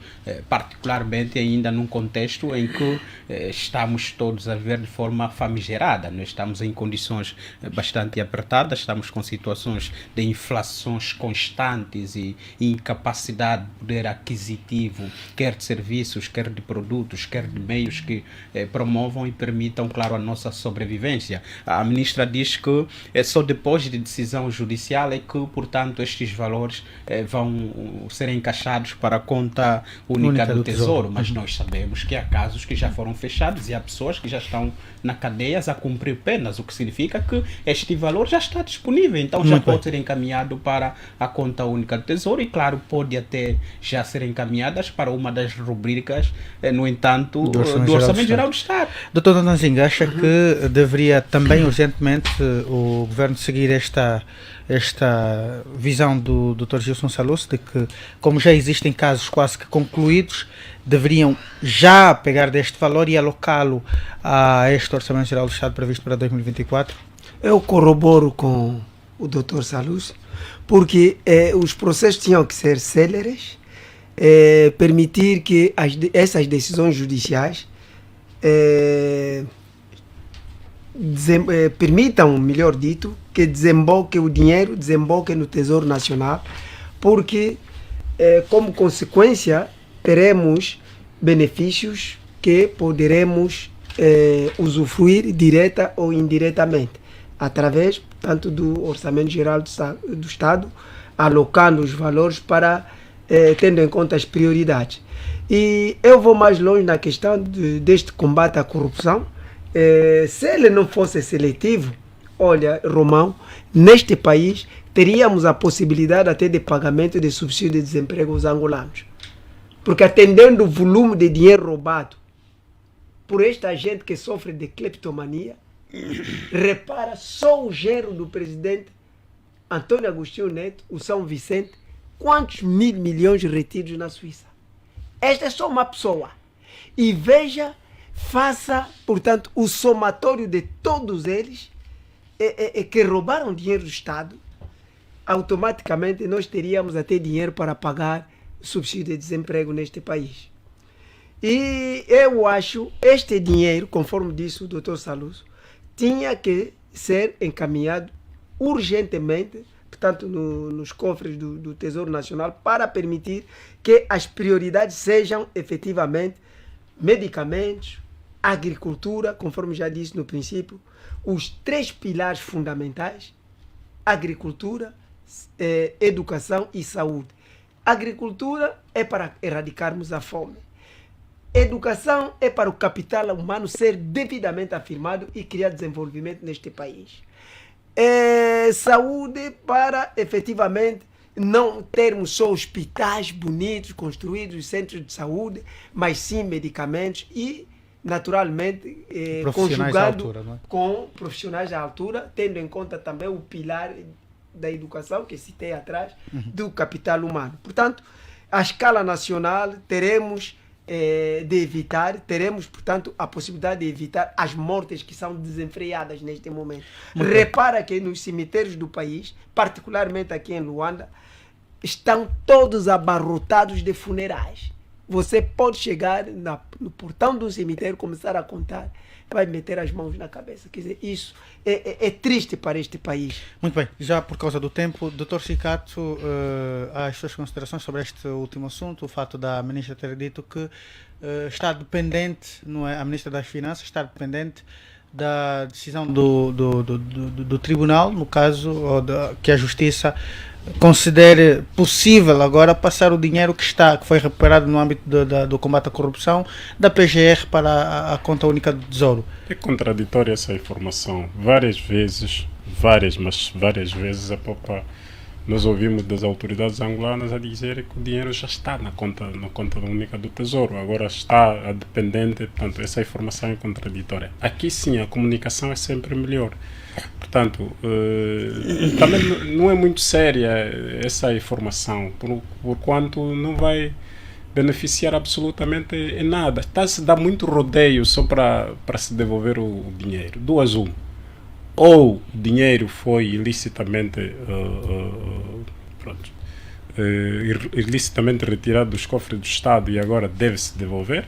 particularmente ainda num contexto em que estamos todos a viver de forma famigerada. Nós estamos em condições bastante apertadas, estamos com situações de inflações constantes e incapacidade de poder aquisitivo, quer de serviços, quer de produtos, quer de meios que promovam e permitam, claro, a nossa sobrevivência. A ministra diz que só depois de decisão judicial é que, portanto, estes valores vão ser encaixados para a conta única do Tesouro, mas nós sabemos que há casos que já foram fechados e há pessoas que já estão na cadeia a cumprir penas, o que significa que este valor já está disponível, então já pode ser encaminhado para a conta única do Tesouro e, claro, pode até já ser encaminhadas para uma das rubricas, no entanto, do Orçamento Geral do Estado. Doutor Dondanzinho, acha que deveria também urgentemente o Governo seguir esta visão do Dr. Gilson Salluço de que, como já existem casos quase que concluídos, deveriam já pegar deste valor e alocá-lo a este Orçamento Geral do Estado previsto para 2024? Eu corroboro com o Dr. Salluço, porque os processos tinham que ser céleres, permitir que essas decisões judiciais permitam, melhor dito, que o dinheiro desemboque no Tesouro Nacional, porque como consequência teremos benefícios que poderemos usufruir direta ou indiretamente, através, portanto, do Orçamento Geral do Estado, alocando os valores para, tendo em conta as prioridades. E eu vou mais longe na questão deste combate à corrupção. Se ele não fosse seletivo, olha, Romão, neste país teríamos a possibilidade até de pagamento de subsídio de desemprego aos angolanos. Porque atendendo o volume de dinheiro roubado por esta gente que sofre de cleptomania, repara só o genro do presidente Antônio Agostinho Neto, o São Vicente, quantos mil milhões retidos na Suíça. Esta é só uma pessoa. E veja, faça, portanto, o somatório de todos eles que roubaram dinheiro do Estado, automaticamente nós teríamos até dinheiro para pagar subsídio de desemprego neste país. E eu acho este dinheiro, conforme disse o Dr. Salluço, tinha que ser encaminhado urgentemente, portanto, nos cofres do Tesouro Nacional, para permitir que as prioridades sejam efetivamente medicamentos, agricultura, conforme já disse no princípio, os 3 pilares fundamentais: agricultura, educação e saúde. Agricultura é para erradicarmos a fome. Educação é para o capital humano ser devidamente afirmado e criar desenvolvimento neste país. Saúde para, efetivamente, não termos só hospitais bonitos, construídos, centros de saúde, mas sim medicamentos e, naturalmente, conjugado com profissionais à altura, tendo em conta também o pilar da educação, que citei atrás, do capital humano. Portanto, à escala nacional, teremos portanto, a possibilidade de evitar as mortes que são desenfreadas neste momento. Repara que nos cemitérios do país, particularmente aqui em Luanda, estão todos abarrotados de funerais. Você pode chegar no portão do cemitério, começar a contar, vai meter as mãos na cabeça. Quer dizer, isso é triste para este país. Muito bem, já por causa do tempo, Dr. Cicato, as suas considerações sobre este último assunto, o fato da ministra ter dito que está dependente, não é, a ministra das Finanças está dependente da decisão do tribunal, no caso, que a Justiça considere possível agora passar o dinheiro que foi recuperado no âmbito do combate à corrupção da PGR para a conta única do Tesouro. É contraditória essa informação. Várias vezes a própria nós ouvimos das autoridades angolanas a dizer que o dinheiro já está na conta única do Tesouro, agora está a dependente, portanto, essa informação é contraditória. Aqui sim, a comunicação é sempre melhor. Portanto, também não é muito séria essa informação, por quanto não vai beneficiar absolutamente em nada. Está-se a dar muito rodeio só para se devolver o dinheiro. Duas uma. Ou o dinheiro foi ilicitamente ilicitamente retirado dos cofres do Estado e agora deve-se devolver.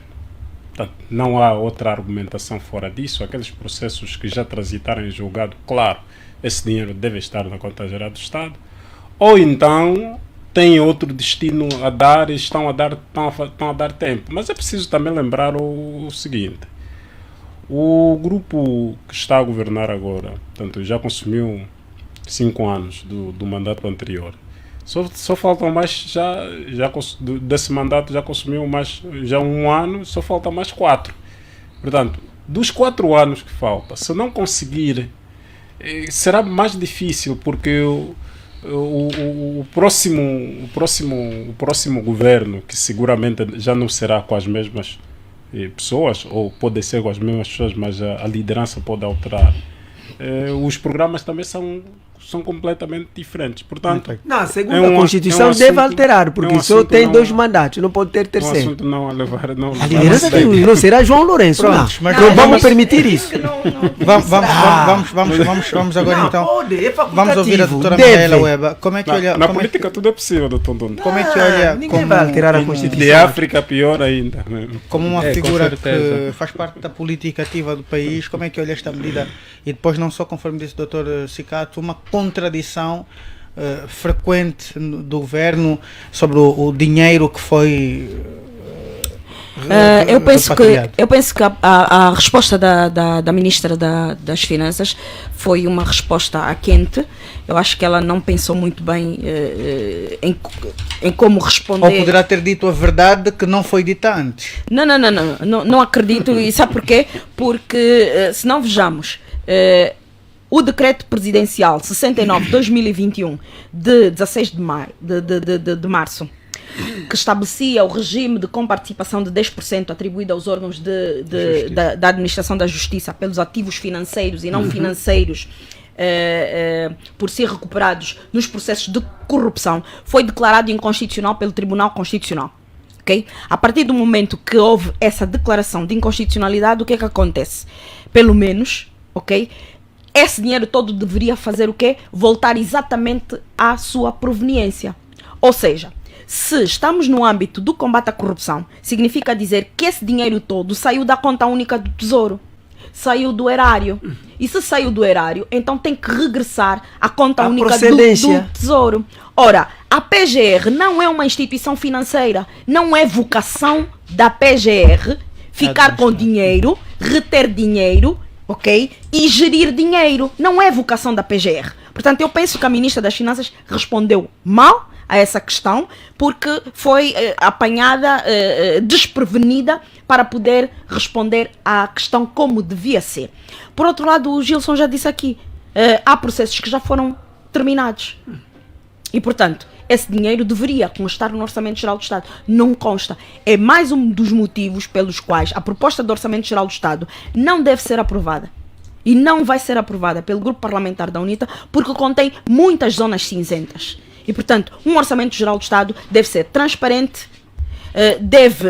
Portanto, não há outra argumentação fora disso. Aqueles processos que já transitaram em julgado, claro, esse dinheiro deve estar na conta geral do Estado. Ou então tem outro destino a dar e estão a dar tempo. Mas é preciso também lembrar o seguinte: o grupo que está a governar agora, portanto, já consumiu 5 anos do mandato anterior. Só faltam mais, desse mandato já consumiu mais, já 1 ano, só falta mais 4. Portanto, dos 4 anos que falta, se não conseguir, será mais difícil, porque o próximo governo, que seguramente já não será com as mesmas pessoas, ou pode ser com as mesmas pessoas, mas a liderança pode alterar. Os programas também são completamente diferentes. Portanto, não, segundo a Constituição deve alterar, porque só tem 2 mandatos, não pode ter terceiro. Um assunto não a levar. A liderança não será João Lourenço. Pronto, mas não vamos permitir isso. Vamos agora então. Vamos ouvir a doutora Deve. Micaela Weba. Como é que olha? Na política tudo é possível, doutor Dono. Como é que olha? Ninguém vai alterar a Constituição. De África, pior ainda. Como uma figura com certeza. que faz parte da política ativa do país, como é que olha esta medida? E depois, não só, conforme disse o Dr. Cicato, uma contradição frequente do governo sobre o dinheiro que foi eu penso que a resposta da Ministra das Finanças foi uma resposta à quente. Eu acho que ela não pensou muito bem em como responder. Ou poderá ter dito a verdade que não foi dita antes. Não acredito. E sabe porquê? Porque, se não vejamos, o decreto presidencial 69/2021 de 16 de março, que estabelecia o regime de comparticipação de 10% atribuído aos órgãos da administração da justiça pelos ativos financeiros e não financeiros por ser recuperados nos processos de corrupção, foi declarado inconstitucional pelo Tribunal Constitucional. Okay? A partir do momento que houve essa declaração de inconstitucionalidade, o que é que acontece? Pelo menos, ok? Esse dinheiro todo deveria fazer o quê? Voltar exatamente à sua proveniência. Ou seja, se estamos no âmbito do combate à corrupção, significa dizer que esse dinheiro todo saiu da conta única do Tesouro, saiu do erário. E se saiu do erário, então tem que regressar à conta única do Tesouro. Ora, a PGR não é uma instituição financeira, não é vocação da PGR ficar com dinheiro, reter dinheiro, ok? E gerir dinheiro. Não é vocação da PGR. Portanto, eu penso que a Ministra das Finanças respondeu mal a essa questão, porque foi apanhada, desprevenida, para poder responder à questão como devia ser. Por outro lado, o Gilson já disse aqui, há processos que já foram terminados. E, portanto, esse dinheiro deveria constar no Orçamento Geral do Estado. Não consta. É mais um dos motivos pelos quais a proposta do Orçamento Geral do Estado não deve ser aprovada. E não vai ser aprovada pelo Grupo Parlamentar da UNITA, porque contém muitas zonas cinzentas. E, portanto, um Orçamento Geral do Estado deve ser transparente, deve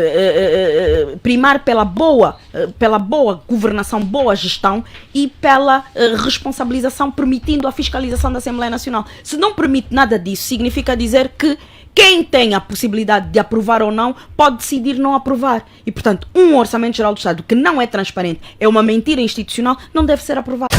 primar pela boa governação, boa gestão e pela responsabilização, permitindo a fiscalização da Assembleia Nacional. Se não permite nada disso, significa dizer que quem tem a possibilidade de aprovar ou não pode decidir não aprovar. E, portanto, um Orçamento Geral do Estado que não é transparente, é uma mentira institucional, não deve ser aprovado.